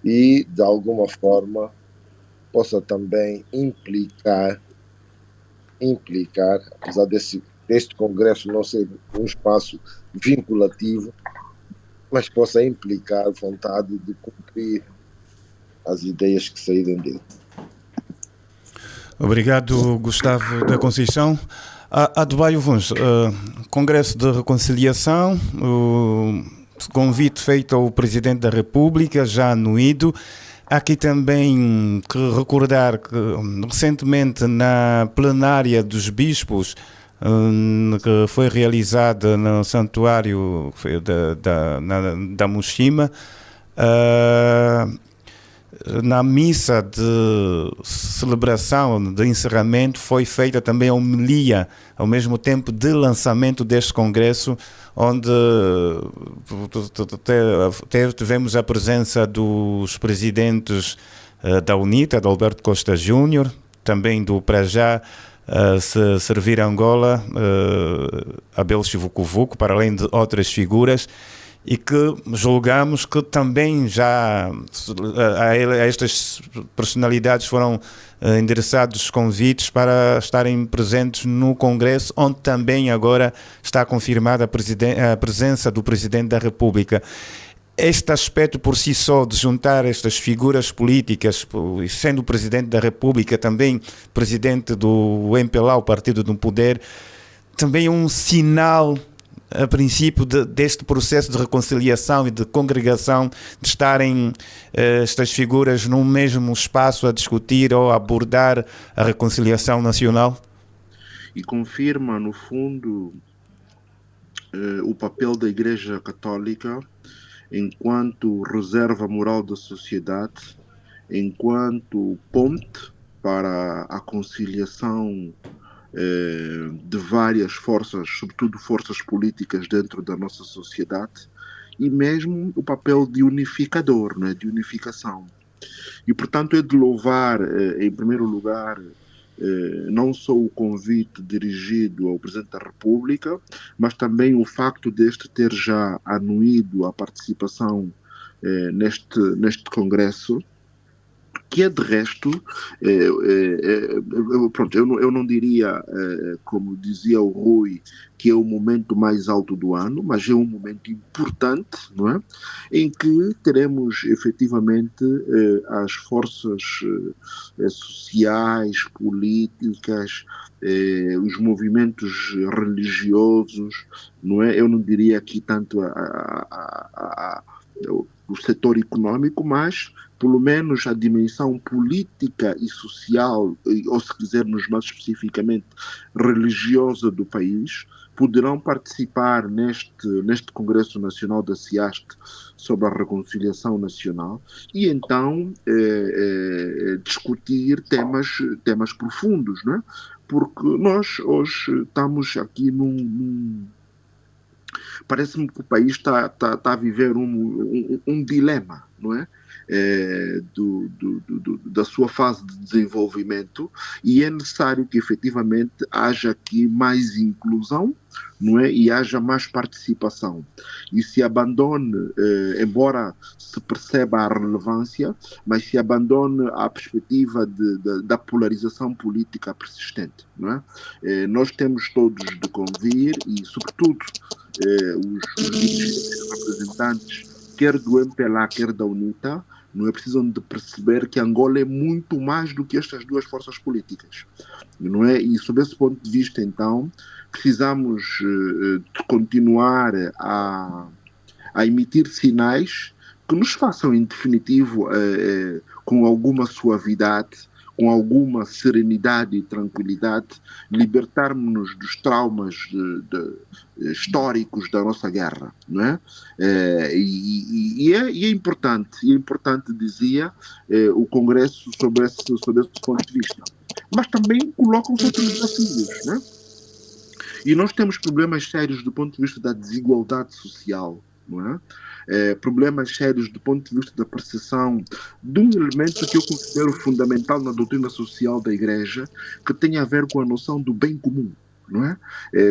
Speaker 3: e, de alguma forma, possa também implicar, apesar deste Congresso não ser um espaço vinculativo, mas possa implicar vontade de cumprir as ideias que saírem dele.
Speaker 2: Obrigado, Gustavo da Conceição. Adebayo Vuns, Congresso de Reconciliação, o convite feito ao Presidente da República, já anuído. Há aqui também que recordar que recentemente na plenária dos bispos, que foi realizada no santuário da Mushima, na missa de celebração, de encerramento, foi feita também a homilia, ao mesmo tempo de lançamento deste congresso, onde tivemos a presença dos presidentes da UNITA, de Alberto Costa Júnior, também do para já se servir Angola, Abel Chivucovuco, para além de outras figuras, e que julgamos que também já a estas personalidades foram endereçados convites para estarem presentes no Congresso, onde também agora está confirmada a presença do Presidente da República. Este aspecto por si só, de juntar estas figuras políticas, sendo o Presidente da República também Presidente do MPLA, o Partido do Poder, também é um sinal a princípio deste processo de reconciliação e de congregação, de estarem estas figuras num mesmo espaço a discutir ou a abordar a reconciliação nacional?
Speaker 5: E confirma, no fundo, o papel da Igreja Católica enquanto reserva moral da sociedade, enquanto ponte para a conciliação de várias forças, sobretudo forças políticas dentro da nossa sociedade, e mesmo o papel de unificador, né, de unificação. E, portanto, é de louvar, em primeiro lugar, não só o convite dirigido ao Presidente da República, mas também o facto deste ter já anuído a participação neste congresso, que é de resto, pronto, eu não diria, como dizia o Rui, que é o momento mais alto do ano, mas é um momento importante, não é? Em que teremos efetivamente as forças sociais, políticas, os movimentos religiosos, não é? Eu não diria aqui tanto o setor econômico, mas pelo menos a dimensão política e social, ou se quisermos mais especificamente religiosa do país, poderão participar neste Congresso Nacional da CIAST sobre a reconciliação nacional e então discutir temas profundos, não é? Porque nós hoje estamos aqui parece-me que o país está a viver um dilema, não é? Da sua fase de desenvolvimento, e é necessário que efetivamente haja aqui mais inclusão, não é? E haja mais participação. E se abandone, embora se perceba a relevância, mas se abandone a perspectiva da polarização política persistente, não é? Nós temos todos de convir e, sobretudo, os representantes, quer do MPLA, quer da UNITA, não é, precisam de perceber que Angola é muito mais do que estas duas forças políticas, não é? E sob esse ponto de vista, então, precisamos de continuar a emitir sinais que nos façam, em definitivo, com alguma suavidade, com alguma serenidade e tranquilidade, libertarmos-nos dos traumas históricos da nossa guerra, não é? E é importante, dizia o Congresso sobre esse ponto de vista. Mas também colocam-se outros desafios, não é? E nós temos problemas sérios do ponto de vista da desigualdade social, não é? Problemas sérios do ponto de vista da percepção de um elemento que eu considero fundamental na doutrina social da Igreja, que tem a ver com a noção do bem comum, não é?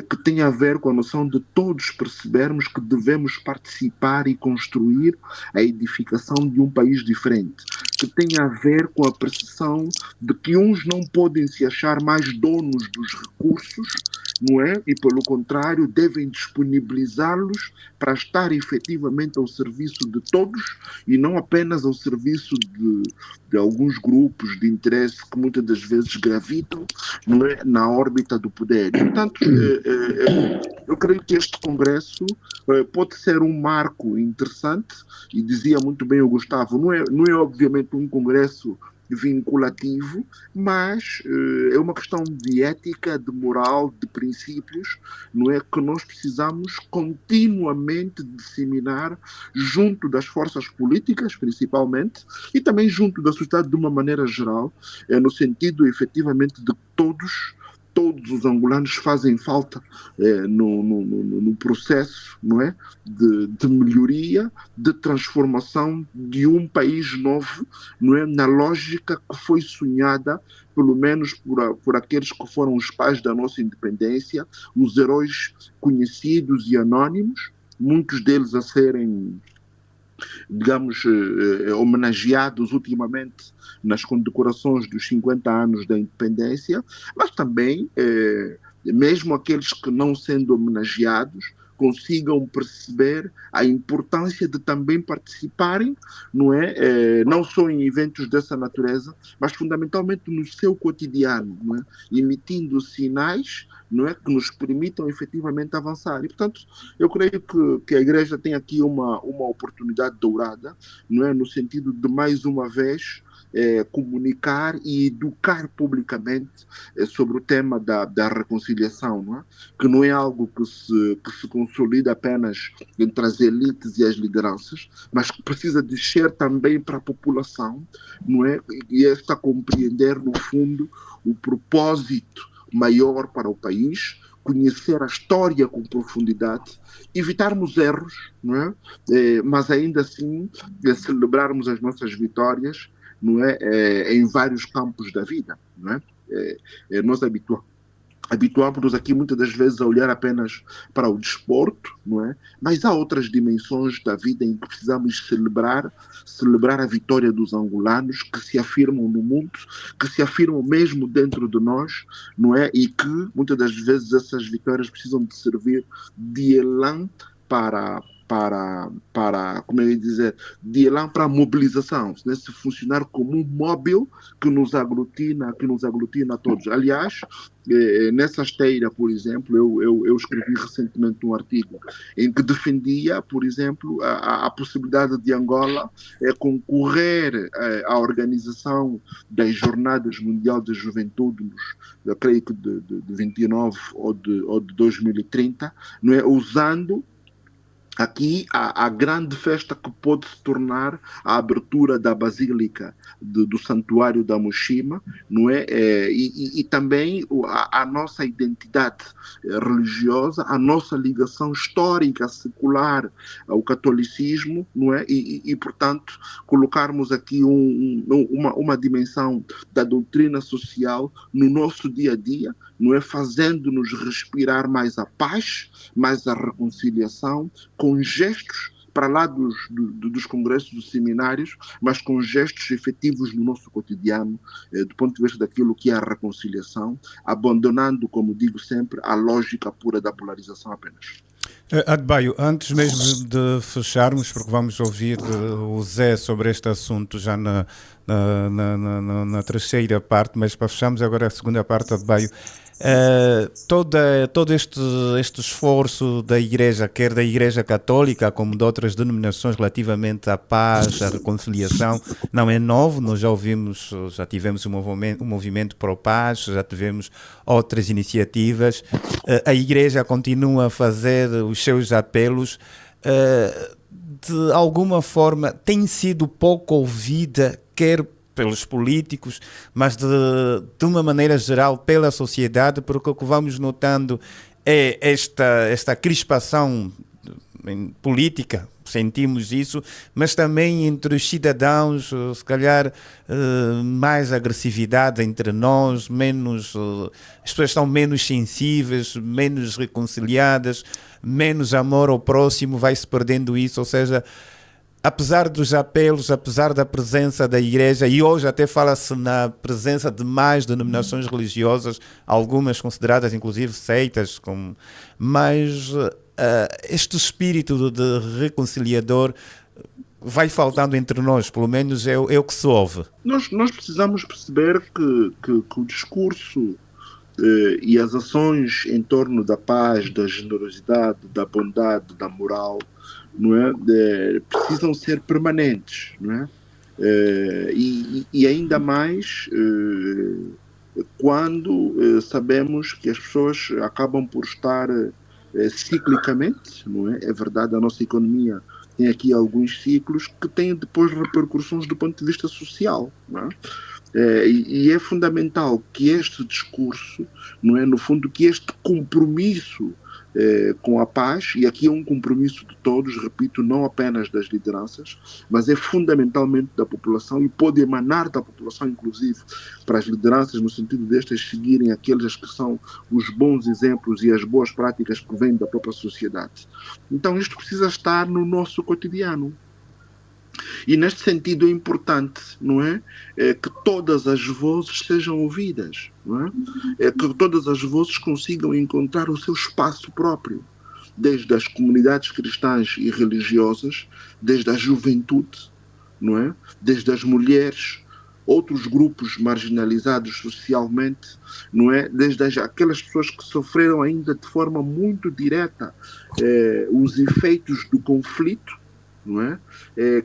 Speaker 5: Que tem a ver com a noção de todos percebermos que devemos participar e construir a edificação de um país diferente, que tem a ver com a percepção de que uns não podem se achar mais donos dos recursos, não é? E, pelo contrário, devem disponibilizá-los para estar efetivamente ao serviço de todos e não apenas ao serviço de alguns grupos de interesse que muitas das vezes gravitam, não é, na órbita do poder. Portanto, eu creio que este Congresso pode ser um marco interessante, e dizia muito bem o Gustavo, não é obviamente um Congresso vinculativo, mas é uma questão de ética, de moral, de princípios, não é, que nós precisamos continuamente disseminar junto das forças políticas, principalmente, e também junto da sociedade de uma maneira geral, no sentido, efetivamente, de todos os angolanos fazem falta no processo, não é, de melhoria, de transformação de um país novo, não é, na lógica que foi sonhada, pelo menos por aqueles que foram os pais da nossa independência, os heróis conhecidos e anónimos, muitos deles a serem, digamos, homenageados ultimamente nas condecorações dos 50 anos da independência, mas também, mesmo aqueles que não sendo homenageados, consigam perceber a importância de também participarem, não é? Não só em eventos dessa natureza, mas fundamentalmente no seu cotidiano, não é? Emitindo sinais, não é, que nos permitam efetivamente avançar. E, portanto, eu creio que a Igreja tem aqui uma oportunidade dourada, não é, no sentido de, mais uma vez, comunicar e educar publicamente sobre o tema da reconciliação, não é? Que não é algo que se consolida apenas entre as elites e as lideranças, mas que precisa descer também para a população, não é? E esta compreender, no fundo, o propósito maior para o país, conhecer a história com profundidade, evitarmos erros, não é? Mas ainda assim celebrarmos as nossas vitórias, não é? Em vários campos da vida, não é? Nós habituamos-nos aqui muitas das vezes a olhar apenas para o desporto, não é? Mas há outras dimensões da vida em que precisamos celebrar a vitória dos angolanos que se afirmam no mundo, que se afirmam mesmo dentro de nós, não é? E que muitas das vezes essas vitórias precisam de servir de elan como eu ia dizer, de elan para a mobilização, né? Se funcionar como um móvel que nos aglutina a todos. Aliás, nessa esteira, por exemplo, eu escrevi recentemente um artigo em que defendia, por exemplo, a possibilidade de Angola concorrer à organização das Jornadas Mundial da Juventude, eu creio que de 29 ou de 2030, não é? Usando aqui a grande festa que pode se tornar a abertura da Basílica do Santuário da Moshima, não é? E também a nossa identidade religiosa, a nossa ligação histórica, secular ao catolicismo, não é? E portanto, colocarmos aqui uma dimensão da doutrina social no nosso dia a dia, não é? Fazendo-nos respirar mais a paz, mais a reconciliação, com gestos para lá dos congressos, dos seminários, mas com gestos efetivos no nosso cotidiano, do ponto de vista daquilo que é a reconciliação, abandonando, como digo sempre, a lógica pura da polarização apenas.
Speaker 2: Adebayo, antes mesmo de fecharmos, porque vamos ouvir o Zé sobre este assunto já na terceira parte, mas para fecharmos agora a segunda parte, Adebayo, todo este esforço da Igreja, quer da Igreja Católica como de outras denominações relativamente à paz, à reconciliação, não é novo. Nós já tivemos um movimento pró-paz, já tivemos outras iniciativas. A Igreja continua a fazer os seus apelos. De alguma forma tem sido pouco ouvida, quer pelos políticos, mas de uma maneira geral pela sociedade, porque o que vamos notando é esta crispação política, sentimos isso, mas também entre os cidadãos, se calhar mais agressividade entre nós, as pessoas estão menos sensíveis, menos reconciliadas, menos amor ao próximo, vai-se perdendo isso, ou seja, apesar dos apelos, apesar da presença da Igreja, e hoje até fala-se na presença de mais denominações religiosas, algumas consideradas inclusive seitas, mas este espírito de reconciliador vai faltando entre nós, pelo menos é o que se ouve.
Speaker 5: Nós precisamos perceber que o discurso e as ações em torno da paz, da generosidade, da bondade, da moral, não é? Precisam ser permanentes, não é? E ainda mais quando sabemos que as pessoas acabam por estar ciclicamente, não é? É verdade, a nossa economia tem aqui alguns ciclos que têm depois repercussões do ponto de vista social, não é? E é fundamental que este discurso, não é, no fundo, que este compromisso com a paz, e aqui é um compromisso de todos, repito, não apenas das lideranças, mas é fundamentalmente da população e pode emanar da população, inclusive, para as lideranças, no sentido destas seguirem aqueles que são os bons exemplos e as boas práticas que vêm da própria sociedade. Então isto precisa estar no nosso cotidiano. E neste sentido é importante, não é? Que todas as vozes sejam ouvidas, não é? Que todas as vozes consigam encontrar o seu espaço próprio, desde as comunidades cristãs e religiosas, desde a juventude, não é? Desde as mulheres, outros grupos marginalizados socialmente, não é? Desde aquelas pessoas que sofreram ainda de forma muito direta os efeitos do conflito, não é?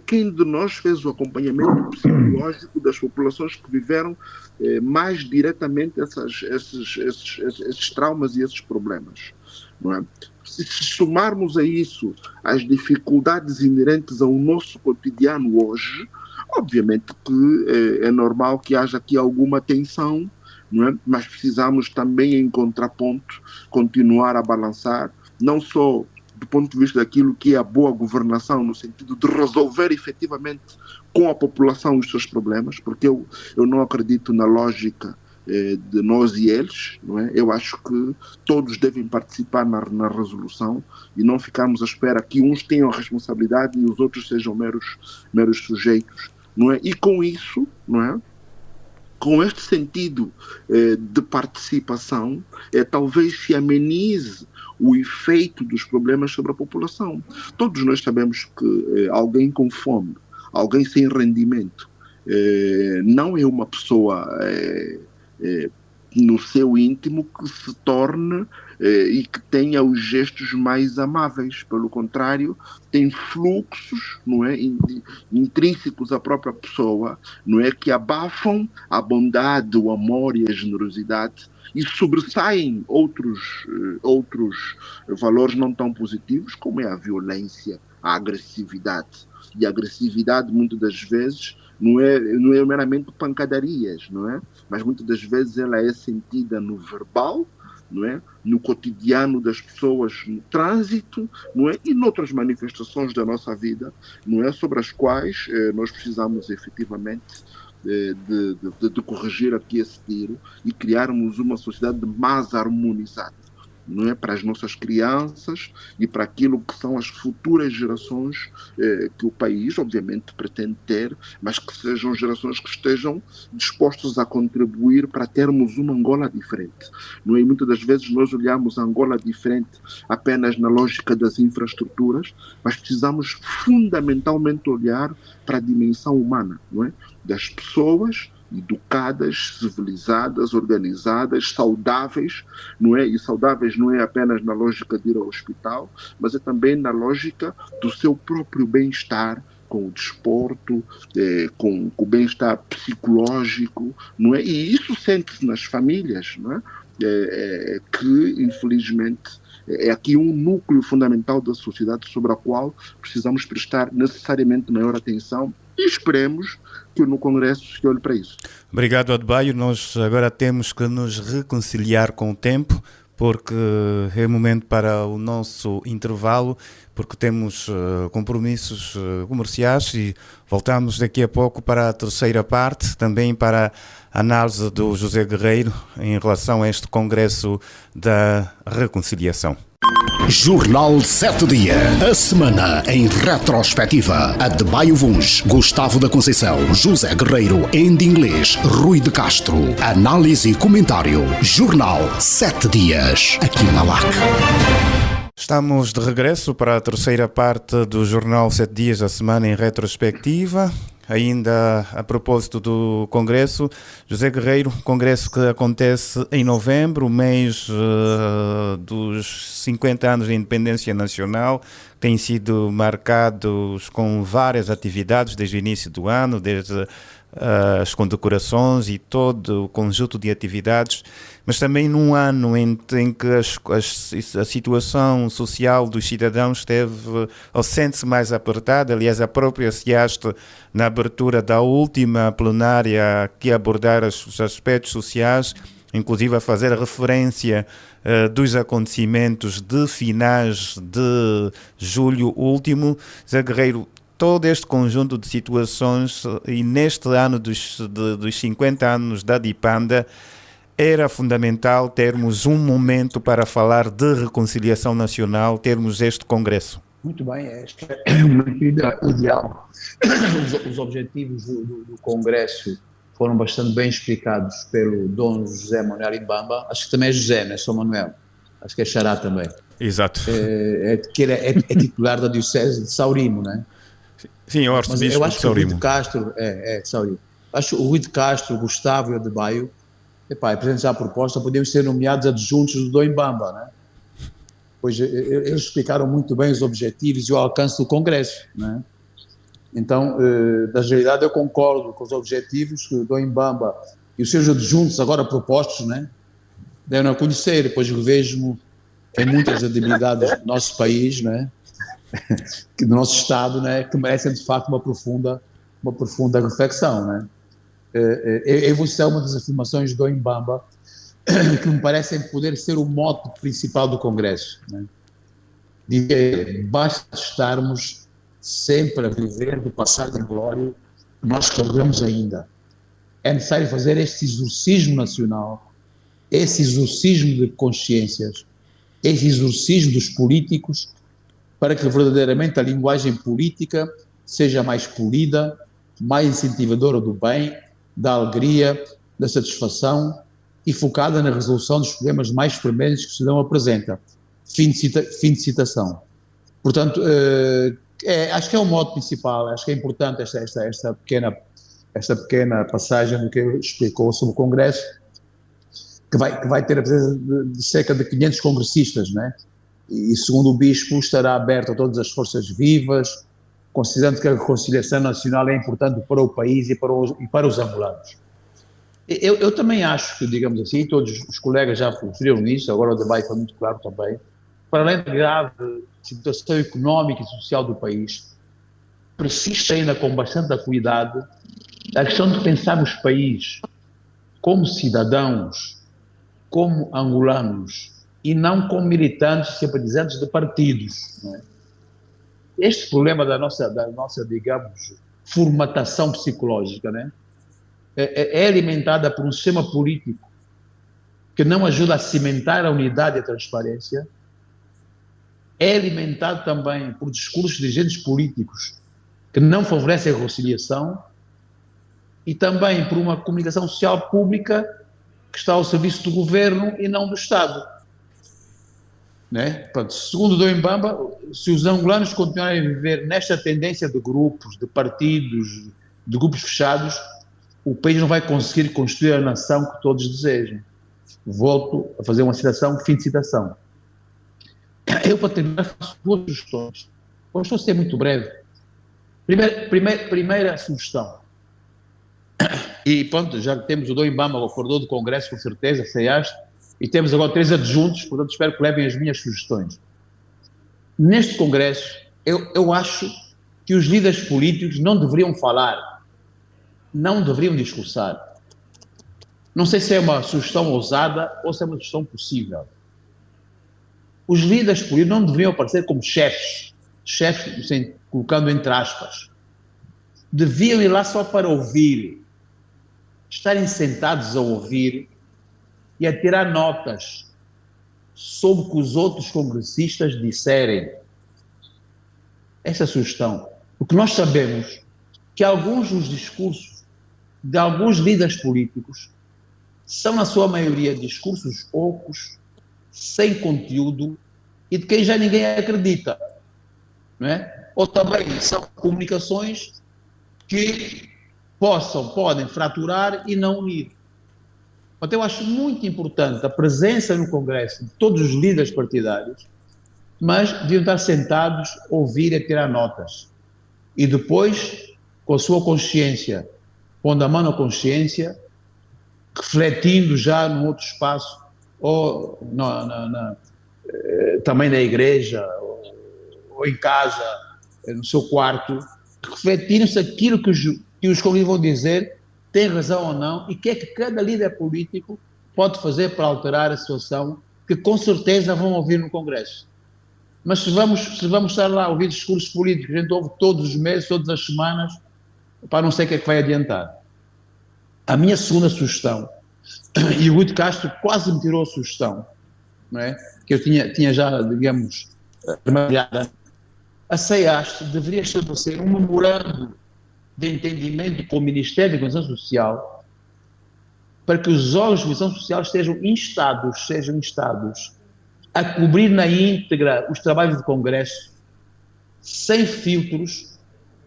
Speaker 5: Quem de nós fez o acompanhamento psicológico das populações que viveram mais diretamente esses traumas e esses problemas, não é? Se somarmos a isso as dificuldades inerentes ao nosso cotidiano hoje, obviamente que é normal que haja aqui alguma tensão, não é? Mas precisamos também, em contraponto, continuar a balançar, não só do ponto de vista daquilo que é a boa governação, no sentido de resolver efetivamente com a população os seus problemas, porque eu não acredito na lógica de nós e eles, não é? Eu acho que todos devem participar na resolução e não ficarmos à espera que uns tenham a responsabilidade e os outros sejam meros sujeitos, não é? E com isso, não é? Com este sentido de participação, talvez se amenize o efeito dos problemas sobre a população. Todos nós sabemos que alguém com fome, alguém sem rendimento, não é uma pessoa no seu íntimo que se torne e que tenha os gestos mais amáveis. Pelo contrário, tem fluxos, não é, intrínsecos à própria pessoa, não é, que abafam a bondade, o amor e a generosidade e sobressaem outros valores não tão positivos, como é a violência, a agressividade. E a agressividade, muitas das vezes, não é meramente pancadarias, não é? Mas muitas das vezes ela é sentida no verbal, não é? No cotidiano das pessoas, no trânsito, não é? E noutras manifestações da nossa vida, não é? Sobre as quais nós precisamos efetivamente de corrigir aqui esse tiro e criarmos uma sociedade mais harmonizada, não é? Para as nossas crianças e para aquilo que são as futuras gerações que o país, obviamente, pretende ter, mas que sejam gerações que estejam dispostas a contribuir para termos uma Angola diferente, não é? E muitas das vezes nós olhamos a Angola diferente apenas na lógica das infraestruturas, mas precisamos fundamentalmente olhar para a dimensão humana, não é? Das pessoas educadas, civilizadas, organizadas, saudáveis, não é? E saudáveis não é apenas na lógica de ir ao hospital, mas é também na lógica do seu próprio bem-estar, com o desporto, com o bem-estar psicológico, não é? E isso sente-se nas famílias, não é? Que, infelizmente, é aqui um núcleo fundamental da sociedade sobre a qual precisamos prestar necessariamente maior atenção e esperemos que no Congresso se olhe para isso.
Speaker 2: Obrigado, Adebayo. Nós agora temos que nos reconciliar com o tempo, porque é momento para o nosso intervalo, porque temos compromissos comerciais e voltamos daqui a pouco para a terceira parte, também para a análise do José Guerreiro em relação a este Congresso da Reconciliação.
Speaker 1: Jornal 7 Dias. A semana em retrospectiva. Adebayo Vuns, Gustavo da Conceição, José Guerreiro, Andy Inglês, Rui de Castro. Análise e comentário. Jornal 7 Dias. Aqui na LAC.
Speaker 2: Estamos de regresso para a terceira parte do Jornal 7 Dias, a semana em retrospectiva. Ainda a propósito do Congresso, José Guerreiro, Congresso que acontece em novembro, mês dos 50 anos de independência nacional, tem sido marcados com várias atividades desde o início do ano, desde as condecorações e todo o conjunto de atividades, mas também num ano em que a situação social dos cidadãos esteve ou sente-se mais apertada. Aliás, a própria SIAST, na abertura da última plenária que abordar os aspectos sociais, inclusive a fazer referência dos acontecimentos de finais de julho último. Zé Guerreiro, todo este conjunto de situações, e neste ano dos 50 anos da Dipanda, era fundamental termos um momento para falar de reconciliação nacional, termos este Congresso.
Speaker 6: Muito bem, esta é uma medida ideal. Os objetivos do Congresso foram bastante bem explicados pelo Dom José Manuel Imbamba. Acho que também é José, não é só Manuel. Acho que é Xará também.
Speaker 2: Exato.
Speaker 6: Que ele é titular da Diocese de Saurimo, não é?
Speaker 2: Sim, o arcebispo de Saurimo.
Speaker 6: O Rui de Castro, Saurimo. Acho o Rui de Castro, o Gustavo e o Adebayo, apresentar a proposta, podemos ser nomeados adjuntos do Dom Imbamba, né? pois eles explicaram muito bem os objetivos e o alcance do Congresso, né? Então, na realidade, eu concordo com os objetivos que o Dom Mbamba e os seus adjuntos agora propostos, né, deram a conhecer, pois revejo em muitas debilidades do nosso país, né, do nosso Estado, né, que merecem de facto uma profunda reflexão, né. Eu vou citar uma das afirmações de Dom Mbamba que me parecem poder ser o mote principal do Congresso, né. Diz que basta estarmos sempre a viver do passado em glória, nós carregamos ainda. É necessário fazer este exorcismo nacional, esse exorcismo de consciências, esse exorcismo dos políticos, para que verdadeiramente a linguagem política seja mais polida, mais incentivadora do bem, da alegria, da satisfação e focada na resolução dos problemas mais prementes que o cidadão apresenta. Fim de citação. Portanto, acho que é o modo principal, acho que é importante esta pequena passagem do que ele explicou sobre o Congresso, que vai ter a presença de cerca de 500 congressistas, né? E segundo o Bispo estará aberto a todas as forças vivas, considerando que a reconciliação nacional é importante para o país e para os angolanos. Eu também acho que, digamos assim, todos os colegas já referiram nisso, agora o debate foi muito claro também, para além da grave situação económica e social do país, persiste ainda com bastante acuidade a questão de pensarmos o país como cidadãos, como angolanos, e não como militantes, simpatizantes de partidos, né? Este problema da nossa, digamos, formatação psicológica, né, é alimentada por um sistema político que não ajuda a cimentar a unidade e a transparência, é alimentado também por discursos de dirigentes políticos que não favorecem a reconciliação e também por uma comunicação social pública que está ao serviço do governo e não do Estado, né? Segundo Dom Mbamba, se os angolanos continuarem a viver nesta tendência de grupos, de partidos, de grupos fechados, o país não vai conseguir construir a nação que todos desejam. Volto a fazer uma citação, fim de citação. Eu, para terminar, faço duas sugestões. Hoje estou a ser muito breve. Primeira sugestão. E pronto, já temos o Dom Mbamba, o coordenador do Congresso, com certeza, CEAST, e temos agora 3 adjuntos, portanto espero que levem as minhas sugestões. Neste Congresso, eu acho que os líderes políticos não deveriam falar, não deveriam discursar. Não sei se é uma sugestão ousada ou se é uma sugestão possível. Os líderes políticos não deveriam aparecer como chefes, assim, colocando entre aspas. Deviam ir lá só para ouvir, estarem sentados a ouvir e a tirar notas sobre o que os outros congressistas disserem. Essa sugestão. Porque nós sabemos que alguns dos discursos de alguns líderes políticos são, na sua maioria, discursos ocos, sem conteúdo e de quem já ninguém acredita, não é? Ou também são comunicações que podem fraturar e não unir. Então, eu acho muito importante a presença no Congresso de todos os líderes partidários, mas deviam estar sentados, ouvir e tirar notas. E depois, com a sua consciência, pondo a mão na consciência, refletindo já num outro espaço, ou também na igreja, ou em casa, no seu quarto, refletindo se aquilo que os convidados vão dizer tem razão ou não, e o que é que cada líder político pode fazer para alterar a situação, que com certeza vão ouvir no Congresso. Mas se vamos estar lá a ouvir discursos políticos, a gente ouve todos os meses, todas as semanas, para não sei o que é que vai adiantar. A minha segunda sugestão, e o Rui de Castro quase me tirou a sugestão, não é? Que eu tinha já, digamos, trabalhada, a CEAST deveria estabelecer um memorando de entendimento com o Ministério da Comunicação Social para que os órgãos de comunicação social sejam instados a cobrir na íntegra os trabalhos do Congresso, sem filtros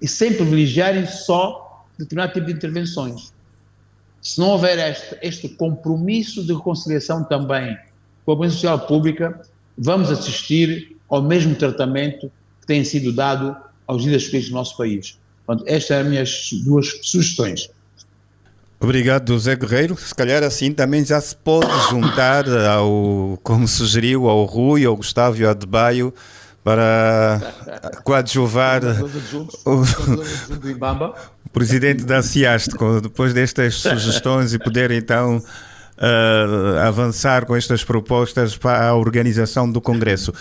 Speaker 6: e sem privilegiarem só determinado tipo de intervenções. Se não houver este compromisso de reconciliação também com a comunicação social pública, vamos assistir ao mesmo tratamento que tem sido dado aos líderes políticos do nosso país. Portanto, estas são as minhas duas sugestões.
Speaker 2: Obrigado, José Guerreiro. Se calhar assim também já se pode juntar ao, como sugeriu, ao Rui, ao Gustavo e ao Adebayo para coadjuvar o presidente da CIAST, depois destas sugestões e poder então avançar com estas propostas para a organização do Congresso.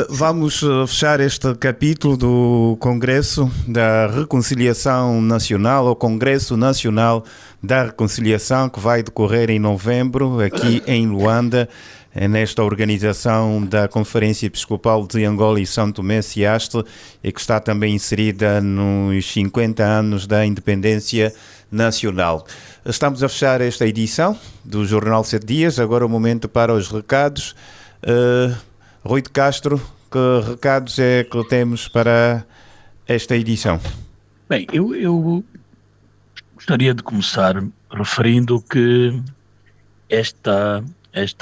Speaker 2: Vamos fechar este capítulo do Congresso da Reconciliação Nacional, ou Congresso Nacional da Reconciliação, que vai decorrer em novembro, aqui em Luanda, nesta organização da Conferência Episcopal de Angola e São Tomé CIAST, e que está também inserida nos 50 anos da independência nacional. Estamos a fechar esta edição do Jornal 7 Dias, agora o momento para os recados. Rui de Castro, que recados é que temos para esta edição?
Speaker 4: Bem, eu gostaria de começar referindo que esta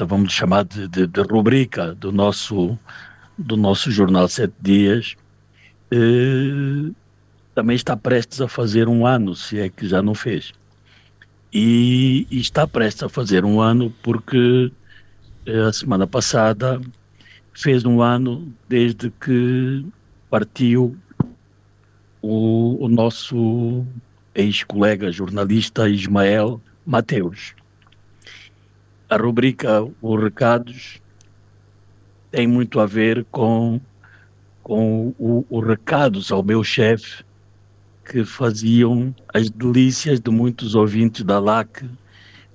Speaker 4: vamos chamar de rubrica do nosso Jornal 7 Dias também está prestes a fazer um ano, se é que já não fez. E está prestes a fazer um ano porque a semana passada fez um ano desde que partiu o nosso ex-colega jornalista Ismael Mateus. A rubrica Os Recados tem muito a ver com os recados ao meu chefe, que faziam as delícias de muitos ouvintes da LAC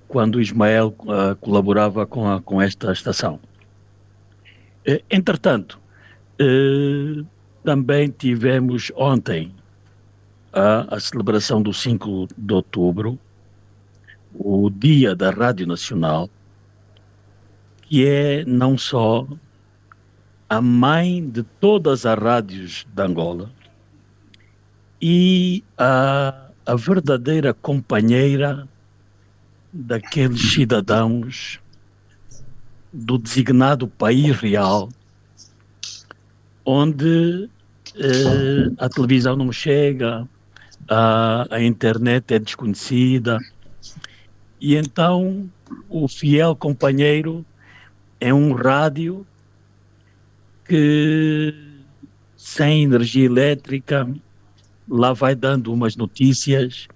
Speaker 4: quando o Ismael colaborava com esta estação. Entretanto, também tivemos ontem a celebração do 5 de outubro, o Dia da Rádio Nacional, que é não só a mãe de todas as rádios de Angola e a verdadeira companheira daqueles cidadãos do designado país real, onde a televisão não chega, a internet é desconhecida, e então o fiel companheiro é um rádio que, sem energia elétrica, lá vai dando umas notícias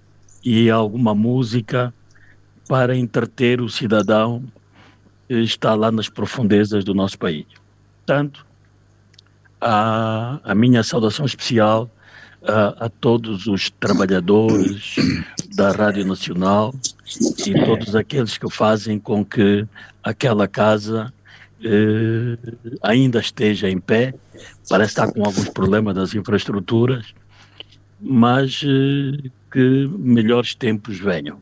Speaker 4: e alguma música para entreter o cidadão que está lá nas profundezas do nosso país. Portanto, a minha saudação especial a todos os trabalhadores da Rádio Nacional e todos aqueles que fazem com que aquela casa ainda esteja em pé. Parece estar com alguns problemas das infraestruturas, mas que melhores tempos venham.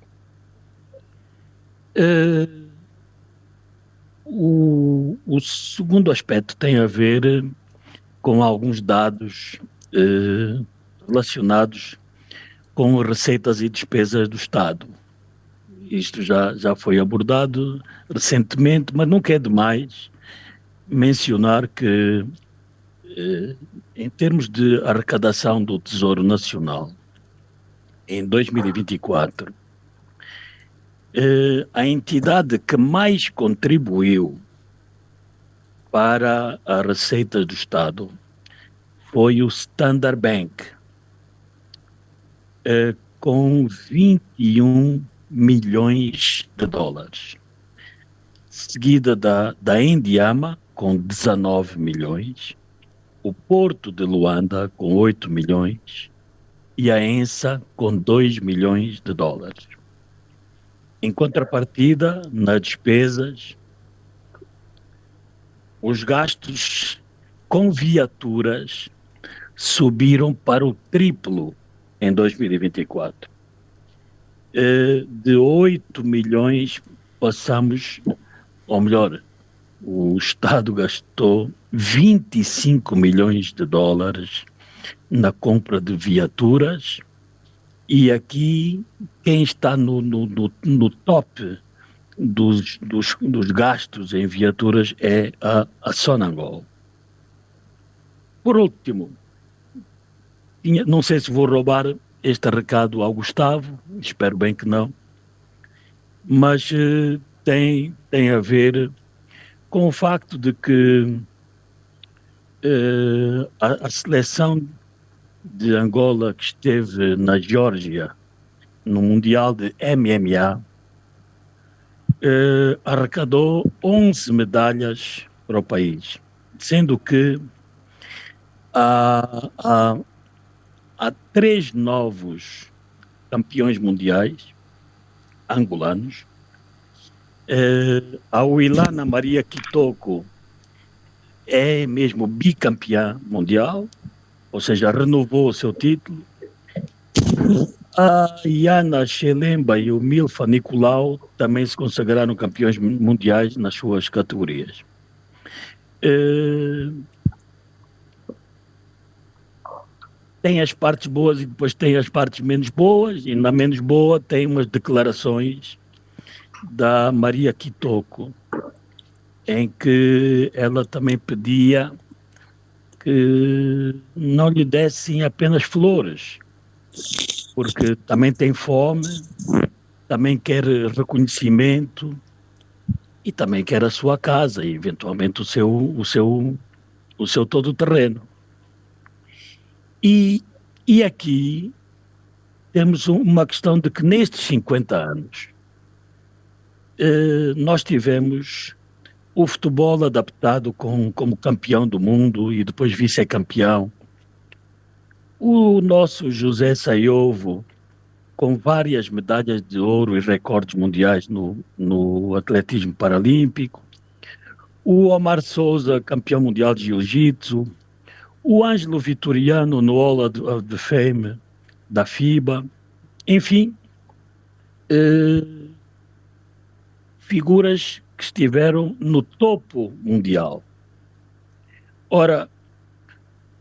Speaker 4: O segundo aspecto tem a ver com alguns dados relacionados com receitas e despesas do Estado. Isto já foi abordado recentemente, mas nunca é demais mencionar que, em termos de arrecadação do Tesouro Nacional, em 2024, a entidade que mais contribuiu para as receitas do Estado foi o Standard Bank, com 21 milhões de dólares, seguida da Indiama, com 19 milhões, o Porto de Luanda, com 8 milhões, e a ENSA, com 2 milhões de dólares. Em contrapartida, nas despesas, os gastos com viaturas subiram para o triplo em 2024. De 8 milhões passamos, ou melhor, o Estado gastou 25 milhões de dólares na compra de viaturas, e aqui quem está no top dos gastos em viaturas é a Sonangol. Por último, não sei se vou roubar este recado ao Gustavo, espero bem que não, mas tem a ver com o facto de que a seleção de Angola que esteve na Geórgia no Mundial de MMA arrecadou 11 medalhas para o país, sendo que há 3 novos campeões mundiais angolanos. A Wilana Maria Kitoko é mesmo bicampeã mundial, ou seja, renovou o seu título. A Iana Shelemba e o Milfa Nicolau também se consagraram campeões mundiais nas suas categorias. Tem as partes boas e depois tem as partes menos boas, e na menos boa tem umas declarações da Maria Kitoko, em que ela também pedia que não lhe dessem apenas flores, porque também tem fome, também quer reconhecimento e também quer a sua casa e eventualmente o seu todo-terreno. E aqui temos uma questão de que nestes 50 anos nós tivemos o futebol adaptado como campeão do mundo e depois vice-campeão. O nosso José Saiovo, com várias medalhas de ouro e recordes mundiais no atletismo paralímpico. O Omar Souza, campeão mundial de jiu-jitsu. O Ângelo Vitoriano no Hall of Fame da FIBA. Enfim, figuras que estiveram no topo mundial. Ora,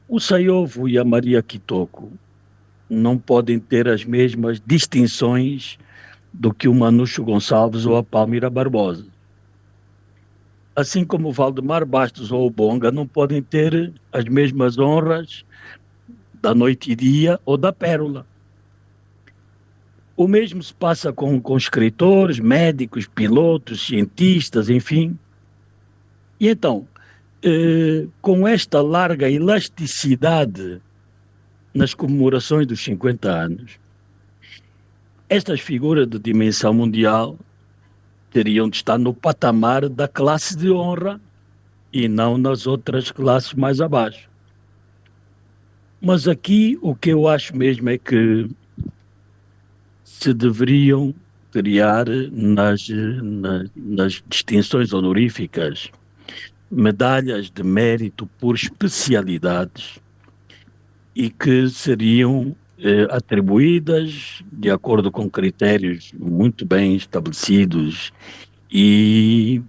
Speaker 4: o Saiovo e a Maria Kitoko não podem ter as mesmas distinções do que o Manucho Gonçalves ou a Palmira Barbosa. Assim como o Valdemar Bastos ou o Bonga não podem ter as mesmas honras da Noite e Dia ou da Pérola. O mesmo se passa com escritores, médicos, pilotos, cientistas, enfim. E então, com esta larga elasticidade nas comemorações dos 50 anos, estas figuras de dimensão mundial teriam de estar no patamar da classe de honra e não nas outras classes mais abaixo. Mas aqui o que eu acho mesmo é que se deveriam criar nas distinções honoríficas medalhas de mérito por especialidades e que seriam atribuídas de acordo com critérios muito bem estabelecidos e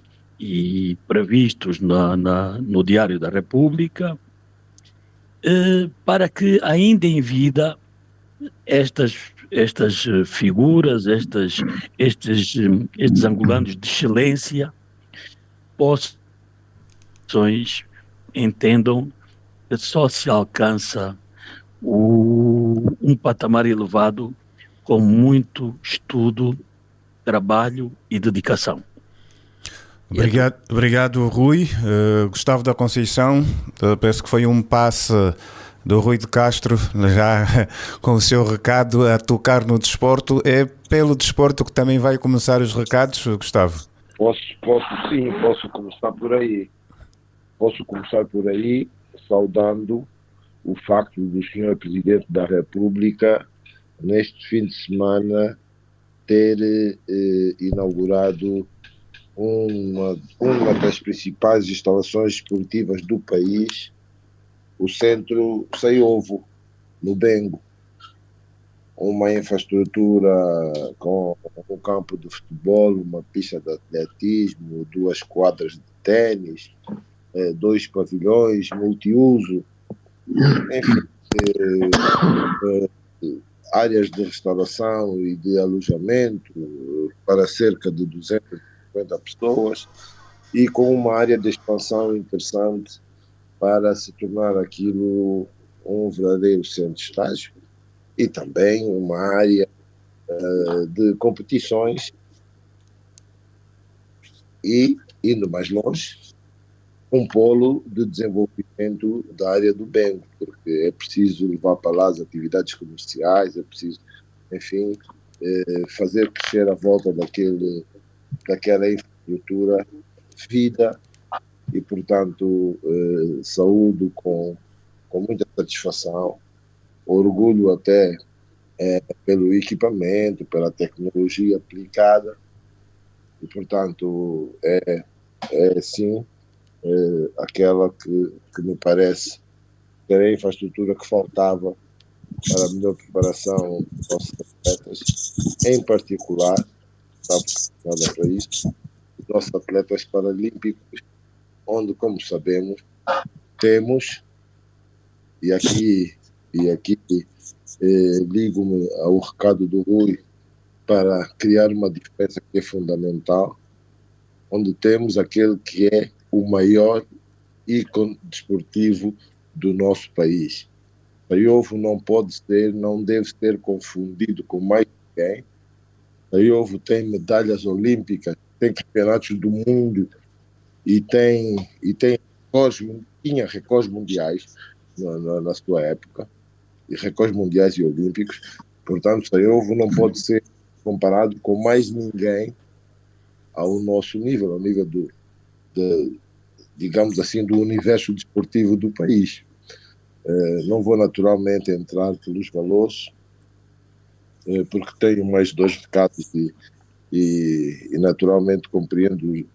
Speaker 4: previstos no Diário da República, para que ainda em vida estas figuras, estes angolanos de excelência possam entendam que só se alcança um patamar elevado com muito estudo, trabalho e dedicação.
Speaker 2: Obrigado, Rui. Gustavo da Conceição, penso que foi um passe do Rui de Castro, já com o seu recado a tocar no desporto. É pelo desporto que também vai começar os recados, Gustavo?
Speaker 3: Posso começar por aí. Posso começar por aí, saudando o facto do Sr. Presidente da República, neste fim de semana, ter inaugurado uma das principais instalações esportivas do país, o Centro Saiovo, no Bengo. Uma infraestrutura com um campo de futebol, uma pista de atletismo, 2 quadras de ténis, 2 pavilhões multiuso, enfim, áreas de restauração e de alojamento para cerca de 200 50 pessoas e com uma área de expansão interessante para se tornar aquilo um verdadeiro centro de estágio e também uma área de competições e, indo mais longe, um polo de desenvolvimento da área do Bengo, porque é preciso levar para lá as atividades comerciais, é preciso, enfim, fazer crescer a volta daquela infraestrutura vida e, portanto, saúdo com muita satisfação, orgulho até pelo equipamento, pela tecnologia aplicada e, portanto, sim aquela que me parece que era a infraestrutura que faltava para a melhor preparação dos nossos atletas, em particular, nada para isso, os nossos atletas paralímpicos, onde, como sabemos, temos, e aqui ligo-me ao recado do Rui para criar uma diferença que é fundamental, onde temos aquele que é o maior ícone desportivo do nosso país. Saiovo não deve ser confundido com mais ninguém. Saiovo tem medalhas olímpicas, tem campeonatos do mundo e tinha recordes mundiais na sua época, e recordes mundiais e olímpicos. Portanto, Saiovo não pode ser comparado com mais ninguém ao nosso nível, ao nível digamos assim, do universo desportivo do país. Não vou naturalmente entrar pelos valores, porque tenho mais 2 recados e naturalmente compreendo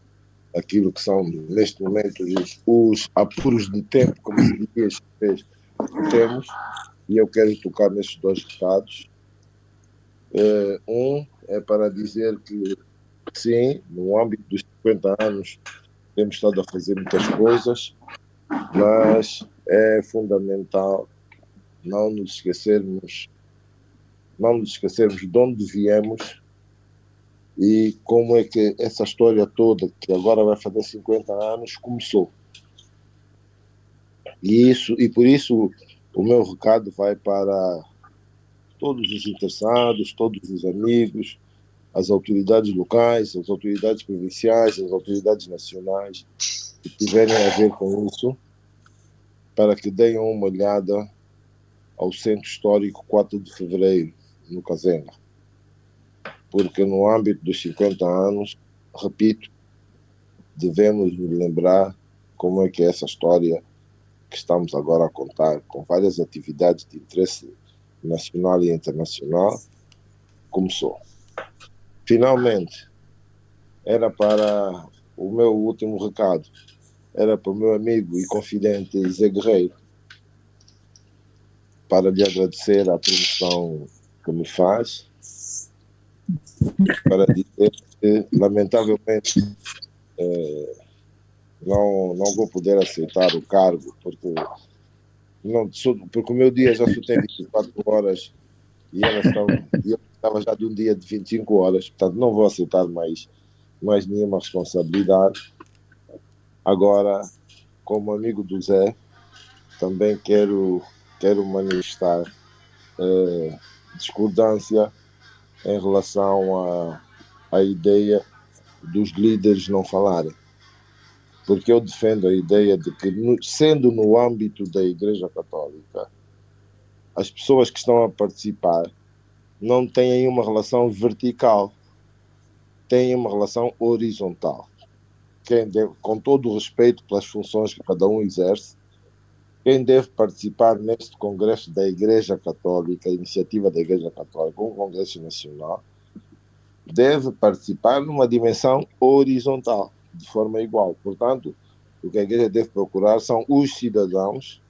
Speaker 3: aquilo que são, neste momento, os apuros de tempo, como se diz, que temos, e eu quero tocar nestes 2 recados. Um é para dizer que, sim, no âmbito dos 50 anos, temos estado a fazer muitas coisas, mas é fundamental não nos esquecermos de onde viemos e como é que essa história toda, que agora vai fazer 50 anos, começou. E por isso o meu recado vai para todos os interessados, todos os amigos, as autoridades locais, as autoridades provinciais, as autoridades nacionais que tiverem a ver com isso, para que deem uma olhada ao Centro Histórico 4 de Fevereiro, no Cazenga. Porque no âmbito dos 50 anos, repito, devemos nos lembrar como é que é essa história que estamos agora a contar, com várias atividades de interesse nacional e internacional, começou. Finalmente, era para o meu último recado, era para o meu amigo e confidente Zé Guerreiro, para lhe agradecer a promoção que me faz, para dizer que, lamentavelmente, não vou poder aceitar o cargo, porque o meu dia já só tem 24 horas e eu estava já de um dia de 25 horas, portanto não vou aceitar mais nenhuma responsabilidade. Agora, como amigo do Zé, também quero manifestar discordância em relação à ideia dos líderes não falarem. Porque eu defendo a ideia de que, sendo no âmbito da Igreja Católica, as pessoas que estão a participar não têm uma relação vertical, têm uma relação horizontal. Com todo o respeito pelas funções que cada um exerce, quem deve participar neste Congresso da Igreja Católica, a iniciativa da Igreja Católica, um Congresso Nacional, deve participar numa dimensão horizontal, de forma igual. Portanto, o que a Igreja deve procurar são os cidadãos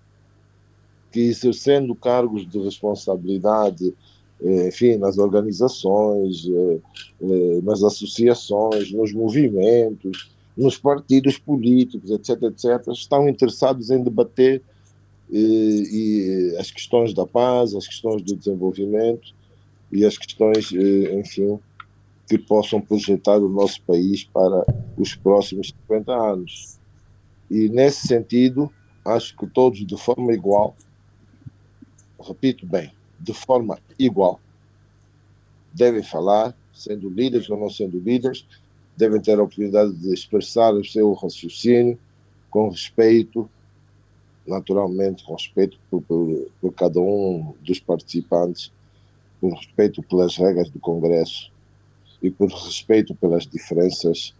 Speaker 3: que, exercendo cargos de responsabilidade, enfim, nas organizações, nas associações, nos movimentos, nos partidos políticos, etc., estão interessados em debater e as questões da paz, as questões do desenvolvimento e as questões, enfim, que possam projetar o nosso país para os próximos 50 anos. E, nesse sentido, acho que todos, de forma igual, repito bem, de forma igual, devem falar, sendo líderes ou não sendo líderes, devem ter a oportunidade de expressar o seu raciocínio com respeito, naturalmente, com respeito por cada um dos participantes, por respeito pelas regras do Congresso e por respeito pelas diferenças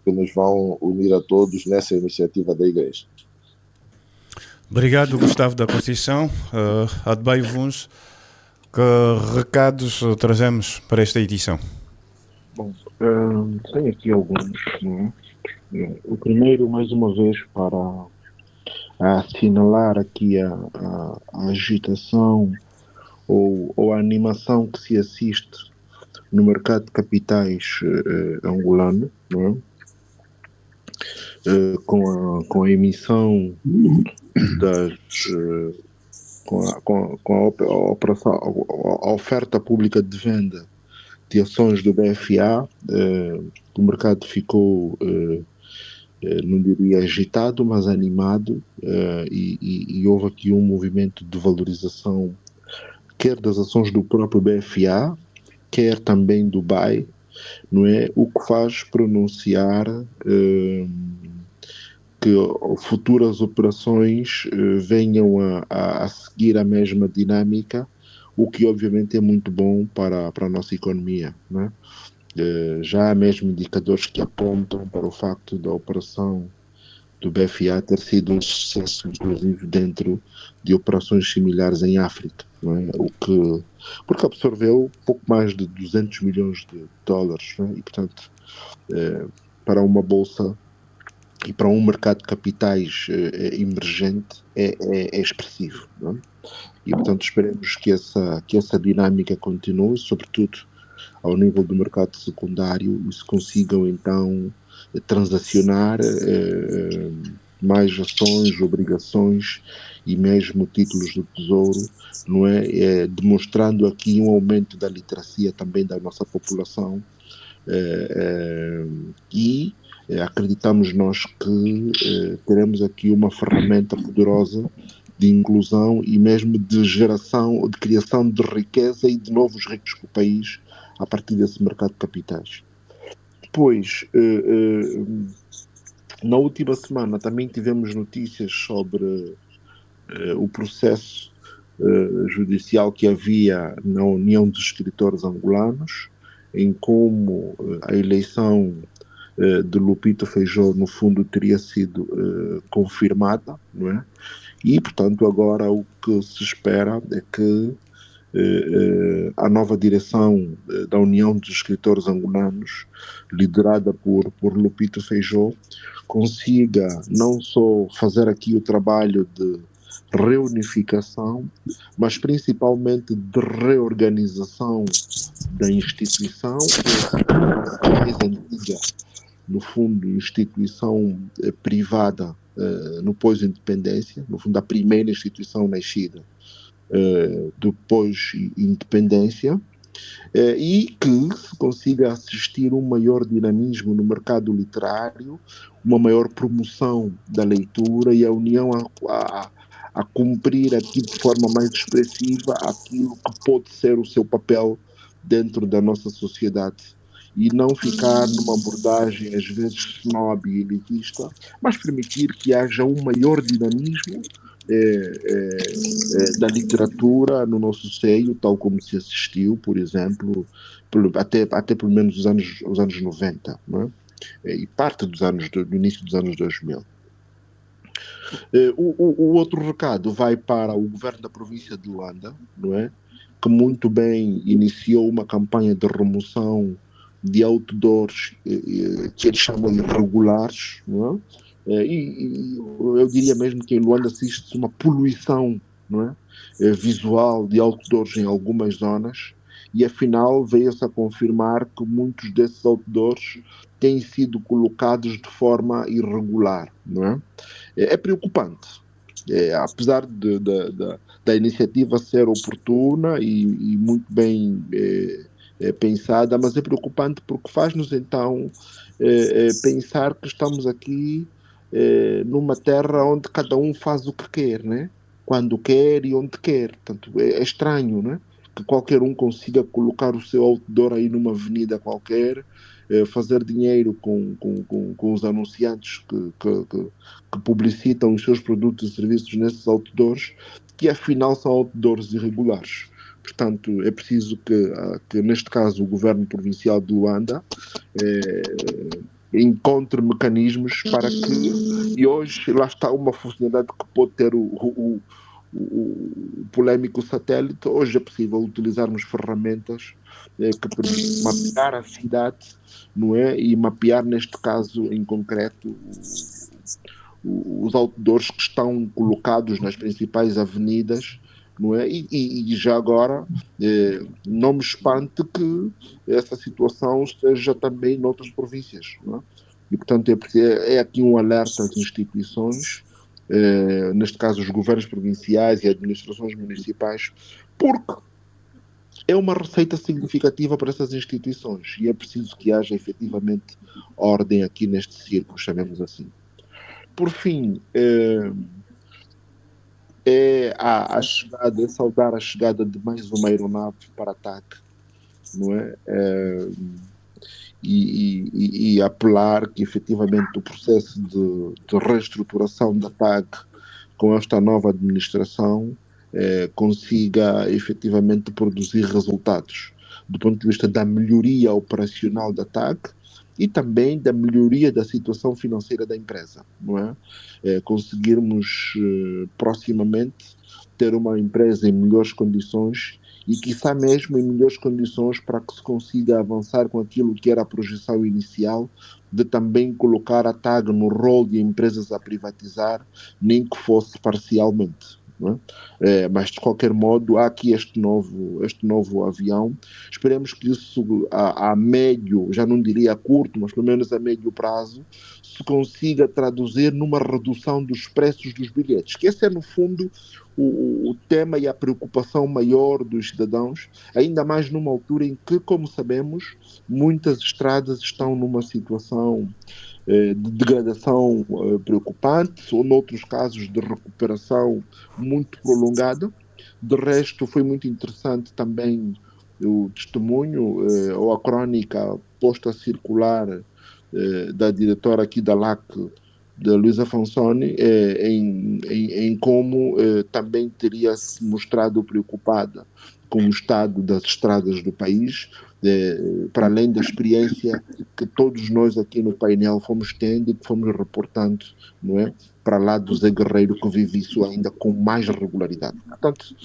Speaker 3: que nos vão unir a todos nessa iniciativa da Igreja.
Speaker 2: Obrigado, Gustavo da Conceição. Adbaio Vuns, que recados trazemos para esta edição?
Speaker 7: Bom, tenho aqui alguns. Né? O primeiro, mais uma vez, para assinalar aqui a agitação ou a animação que se assiste no mercado de capitais angolano, não é? Com a emissão com a operação, a oferta pública de venda de ações do BFA, o mercado ficou, não diria agitado, mas animado, e houve aqui um movimento de valorização, quer das ações do próprio BFA, quer também do BAE, não é? O que faz pronunciar que futuras operações venham a seguir a mesma dinâmica, o que obviamente é muito bom para a nossa economia, não é? Já há mesmo indicadores que apontam para o facto da operação do BFA ter sido um sucesso, inclusive dentro de operações similares em África, não é? Porque absorveu pouco mais de 200 milhões de dólares, não é? E, portanto, para uma bolsa e para um mercado de capitais emergente é expressivo, não é? E, portanto, esperemos que essa dinâmica continue, sobretudo ao nível do mercado secundário, e se consigam, então, transacionar mais ações, obrigações e mesmo títulos do Tesouro, não é? Demonstrando aqui um aumento da literacia também da nossa população, e acreditamos nós que teremos aqui uma ferramenta poderosa de inclusão e mesmo de geração, de criação de riqueza e de novos ricos para o país a partir desse mercado de capitais. Depois, na última semana também tivemos notícias sobre o processo judicial que havia na União dos Escritores Angolanos, em como a eleição de Lupita Feijó, no fundo, teria sido confirmada, não é? E, portanto, agora o que se espera é que a nova direção da União dos Escritores Angolanos, liderada por Lupita Feijó, consiga não só fazer aqui o trabalho de reunificação, mas principalmente de reorganização da instituição, que é a mais antiga, no fundo, instituição privada no pós-independência, no fundo, a primeira instituição nascida depois independência, e que se consiga assistir um maior dinamismo no mercado literário, uma maior promoção da leitura e a União a cumprir aqui de forma mais expressiva aquilo que pode ser o seu papel dentro da nossa sociedade, e não ficar numa abordagem às vezes snob e elitista, mas permitir que haja um maior dinamismo da literatura no nosso seio, tal como se assistiu, por exemplo, até pelo menos os anos 90, não é? E parte do início dos anos 2000. O outro recado vai para o governo da província de Luanda, não é? Que muito bem iniciou uma campanha de remoção de outdoors que eles chamam de irregulares, não é? E eu diria mesmo que em Luanda assiste uma poluição, não é? Visual de outdoors em algumas zonas, e afinal veio-se a confirmar que muitos desses outdoors têm sido colocados de forma irregular, não é? É preocupante, apesar da iniciativa ser oportuna e muito bem pensada, mas é preocupante porque faz-nos então pensar que estamos aqui numa terra onde cada um faz o que quer, né? Quando quer e onde quer. Portanto, é estranho, né? Que qualquer um consiga colocar o seu outdoor aí numa avenida qualquer, fazer dinheiro com os anunciantes que publicitam os seus produtos e serviços nesses outdoors, que afinal são outdoors irregulares. Portanto, é preciso que neste caso, o governo provincial de Luanda encontre mecanismos para que, e hoje lá está uma funcionalidade que pode ter o polêmico satélite. Hoje é possível utilizarmos ferramentas que permitem mapear a cidade, não é? E mapear, neste caso em concreto, os outdoors que estão colocados nas principais avenidas, não é? E já agora, não me espante que essa situação esteja também noutras províncias, não é? E, portanto, é aqui um alerta às instituições, neste caso os governos provinciais e administrações municipais, porque é uma receita significativa para essas instituições e é preciso que haja efetivamente ordem aqui neste círculo, chamemos assim. Por fim, saudar a chegada de mais uma aeronave para ataque, não é? E apelar que efetivamente o processo de reestruturação da TAG com esta nova administração consiga efetivamente produzir resultados do ponto de vista da melhoria operacional da TAG e também da melhoria da situação financeira da empresa, não é? Conseguirmos proximamente ter uma empresa em melhores condições e quiçá mesmo em melhores condições para que se consiga avançar com aquilo que era a projeção inicial de também colocar a TAG no rol de empresas a privatizar, nem que fosse parcialmente. Não é? Mas de qualquer modo há aqui este novo avião. Esperemos que isso a médio, já não diria a curto, mas pelo menos a médio prazo, se consiga traduzir numa redução dos preços dos bilhetes, que esse é no fundo o tema e a preocupação maior dos cidadãos, ainda mais numa altura em que, como sabemos, muitas estradas estão numa situação de degradação preocupante, ou noutros casos de recuperação muito prolongada. De resto, foi muito interessante também o testemunho ou a crónica posta a circular da diretora aqui da LAC, da Luísa Fonsoni, em como também teria se mostrado preocupada com o estado das estradas do país, para além da experiência que todos nós aqui no painel fomos tendo e que fomos reportando, não é? Para lá do Zé Guerreiro, que vive isso ainda com mais regularidade. Portanto,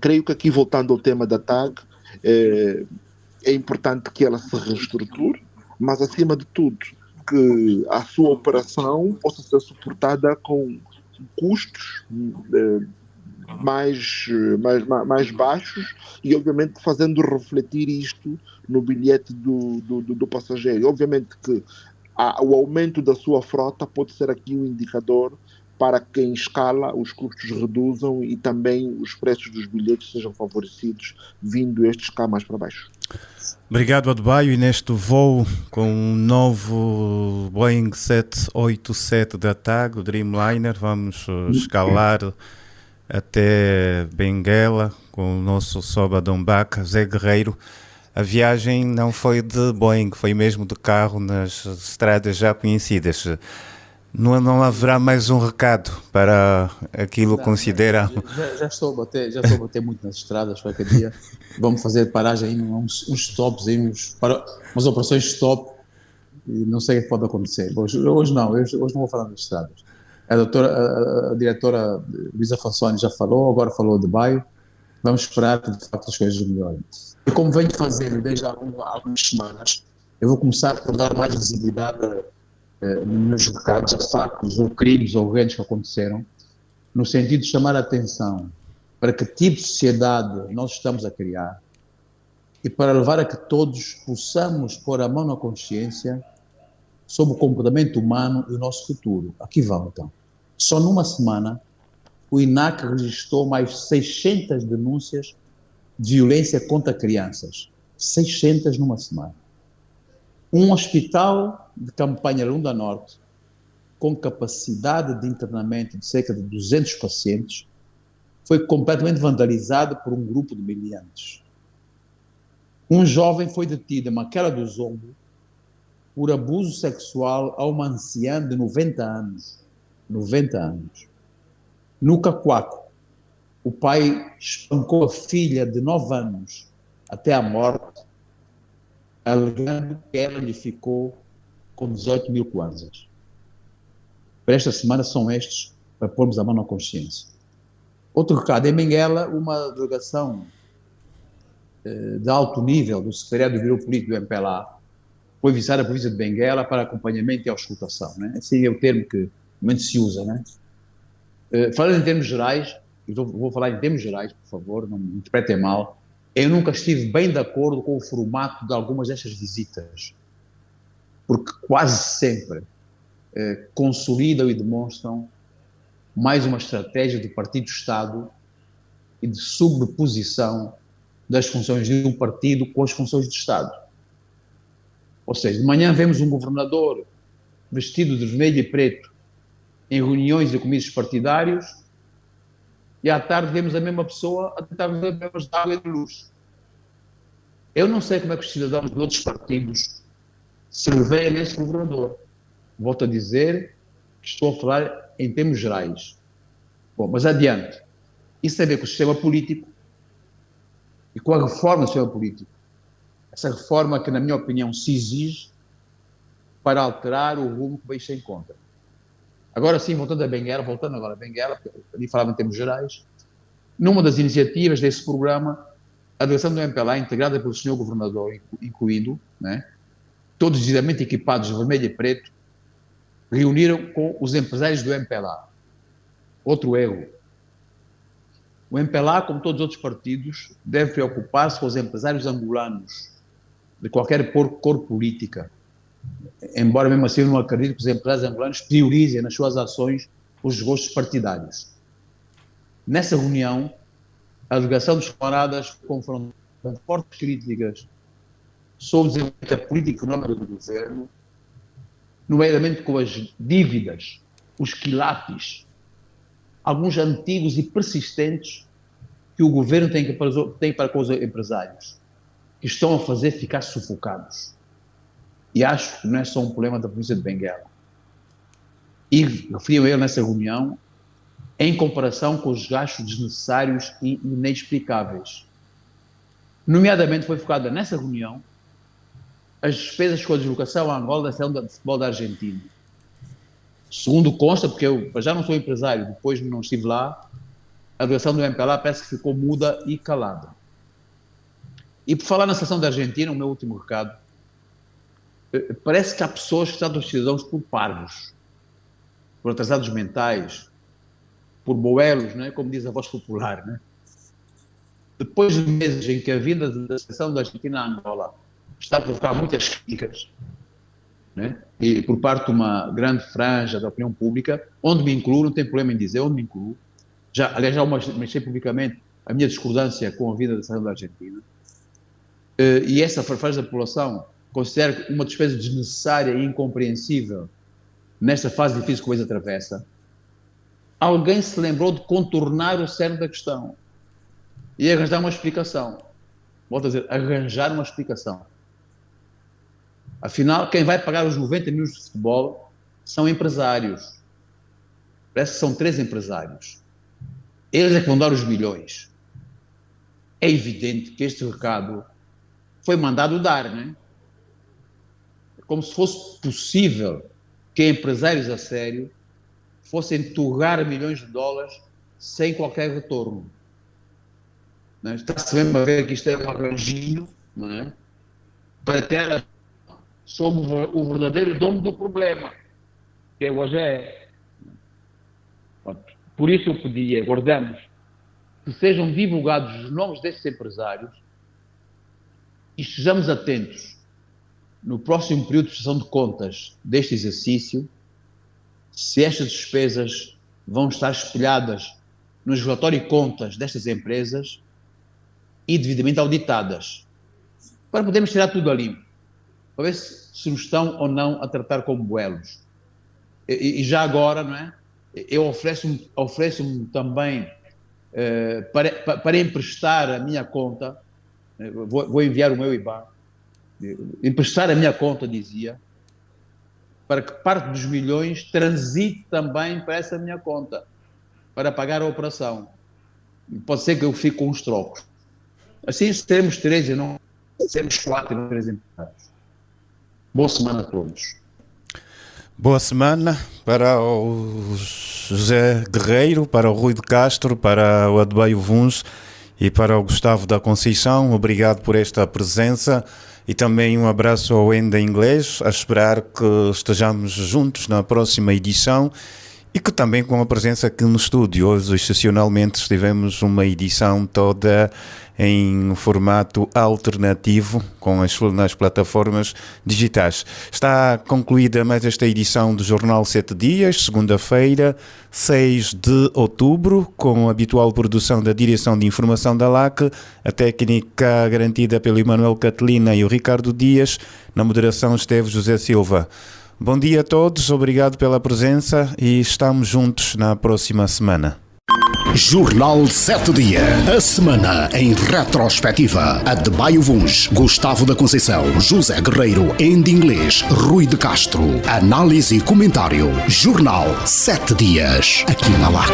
Speaker 7: creio que aqui, voltando ao tema da TAG, é importante que ela se reestruture, mas acima de tudo que a sua operação possa ser suportada com custos mais baixos e, obviamente, fazendo refletir isto no bilhete do passageiro. Obviamente que o aumento da sua frota pode ser aqui um indicador para que em escala os custos reduzam e também os preços dos bilhetes sejam favorecidos, vindo estes cá mais para baixo.
Speaker 2: Obrigado, Adebayo. E neste voo com um novo Boeing 787 da TAG, o Dreamliner, vamos escalar até Benguela com o nosso Soba Dombaca, Zé Guerreiro. A viagem não foi de Boeing, foi mesmo de carro nas estradas já conhecidas. Não haverá mais um recado para aquilo que considera...
Speaker 6: Já estou a bater muito nas estradas. Qualquer dia vamos fazer paragem, uns stops, umas operações stop, e não sei o que pode acontecer. Hoje não vou falar das estradas. A diretora Luísa Fonsoni já falou, agora falou de Baio. Vamos esperar que de facto as coisas melhorem. E como venho fazendo desde há algumas semanas, eu vou começar por dar mais visibilidade nos recados a factos ou crimes ou eventos que aconteceram, no sentido de chamar a atenção para que tipo de sociedade nós estamos a criar e para levar a que todos possamos pôr a mão na consciência sobre o comportamento humano e o nosso futuro. Aqui vamos então. Só numa semana, o INAC registrou mais 600 denúncias de violência contra crianças. 600 numa semana. Um hospital de campanha Lunda Norte, com capacidade de internamento de cerca de 200 pacientes, foi completamente vandalizado por um grupo de miliantes. Um jovem foi detido em Maquela do Zombo por abuso sexual a uma anciã de 90 anos. 90 anos. No Cacoaco, o pai espancou a filha de 9 anos até à morte, alegando que ela lhe ficou com 18 mil kwanzas. Para esta semana são estes, para pormos a mão na consciência. Outro recado, em Benguela, uma delegação de alto nível do Secretariado do Biro Político do MPLA foi visitar a província de Benguela para acompanhamento e auscultação, né? Esse é o termo que normalmente se usa, né? Falando em termos gerais, vou falar em termos gerais, por favor, não me interpretem mal, eu nunca estive bem de acordo com o formato de algumas destas visitas, porque quase sempre consolidam e demonstram mais uma estratégia de partido-Estado e de sobreposição das funções de um partido com as funções de Estado. Ou seja, de manhã vemos um governador vestido de vermelho e preto em reuniões e comícios partidários e à tarde vemos a mesma pessoa a tentar vender problemas de água e de luz. Eu não sei como é que os cidadãos de outros partidos se veem nesse governador. Volto a dizer que estou a falar em termos gerais. Bom, mas adiante. Isso tem a ver com o sistema político e com a reforma do sistema político. Essa reforma que, na minha opinião, se exige para alterar o rumo que bem se encontra. Agora sim, voltando agora a Benguela, ali falava em termos gerais, numa das iniciativas desse programa, a delegação do MPLA, integrada pelo senhor governador, incluído, né, todos devidamente equipados de vermelho e preto, reuniram com os empresários do MPLA. Outro erro. O MPLA, como todos os outros partidos, deve preocupar-se com os empresários angolanos, de qualquer cor política. Embora mesmo assim eu não acredito que os empresários angolanos priorizem nas suas ações os gostos partidários. Nessa reunião, a delegação dos camaradas confrontou fortes críticas sobre o desenvolvimento da política económica do governo, nomeadamente com as dívidas, os quilates, alguns antigos e persistentes que o governo tem para com os empresários, que estão a fazer ficar sufocados. E acho que não é só um problema da província de Benguela. E referiam eu nessa reunião, em comparação com os gastos desnecessários e inexplicáveis. Nomeadamente foi focada nessa reunião as despesas com a deslocação à Angola da seleção de futebol da Argentina. Segundo consta, porque eu já não sou empresário, depois não estive lá, a delegação do MPLA parece que ficou muda e calada. E por falar na seleção da Argentina, o meu último recado, parece que há pessoas que tratam os cidadãos por parvos, por atrasados mentais, por boelos, né? Como diz a voz popular. Né? Depois de meses em que a vinda da seleção da Argentina à Angola está a provocar muitas críticas, né? E por parte de uma grande franja da opinião pública, onde me incluo, não tem problema em dizer, onde me incluo, aliás, já manifestei publicamente a minha discordância com a vinda da seleção da Argentina, e essa franja da população considero uma despesa desnecessária e incompreensível nesta fase difícil que o país atravessa, alguém se lembrou de contornar o cerne da questão e arranjar uma explicação. Volto a dizer, arranjar uma explicação. Afinal, quem vai pagar os 90 minutos de futebol são empresários. Parece que são 3 empresários. Eles é que vão dar os milhões. É evidente que este recado foi mandado dar, né? Como se fosse possível que empresários a sério fossem torrar milhões de dólares sem qualquer retorno. Não é? Está-se mesmo a ver que isto é um arranjinho, não é? Para ter somos o verdadeiro dono do problema, que hoje é. Por isso eu pedi, aguardamos que sejam divulgados os nomes desses empresários e estejamos atentos no próximo período de prestação de contas deste exercício, se estas despesas vão estar espelhadas nos relatórios de contas destas empresas e devidamente auditadas. para podermos tirar tudo a limpo, para ver se nos estão ou não a tratar como buelos. E já agora, não é? Eu ofereço-me também para emprestar a minha conta, vou enviar o meu IBAN, emprestar a minha conta, dizia, para que parte dos milhões transite também para essa minha conta, para pagar a operação. Pode ser que eu fique com uns trocos. Assim seremos 3 e não seremos 4 e 3 empregados. Boa semana a todos.
Speaker 2: Boa semana para o José Guerreiro, para o Rui de Castro, para o Adebayo Vuns e para o Gustavo da Conceição. Obrigado por esta presença e também um abraço ao Enda Inglês, a esperar que estejamos juntos na próxima edição e que também com a presença aqui no estúdio. Hoje, excepcionalmente, tivemos uma edição toda em formato alternativo nas plataformas digitais. Está concluída mais esta edição do Jornal 7 Dias, segunda-feira, 6 de outubro, com a habitual produção da Direção de Informação da LAC, a técnica garantida pelo Emanuel Catelina e o Ricardo Dias, na moderação esteve José Silva. Bom dia a todos, obrigado pela presença e estamos juntos na próxima semana.
Speaker 1: Jornal 7 Dias. A semana em retrospectiva. Adebayo Vuns, Gustavo da Conceição, José Guerreiro, Enda Inglês, Rui de Castro. Análise e comentário. Jornal 7 Dias. Aqui na LAC.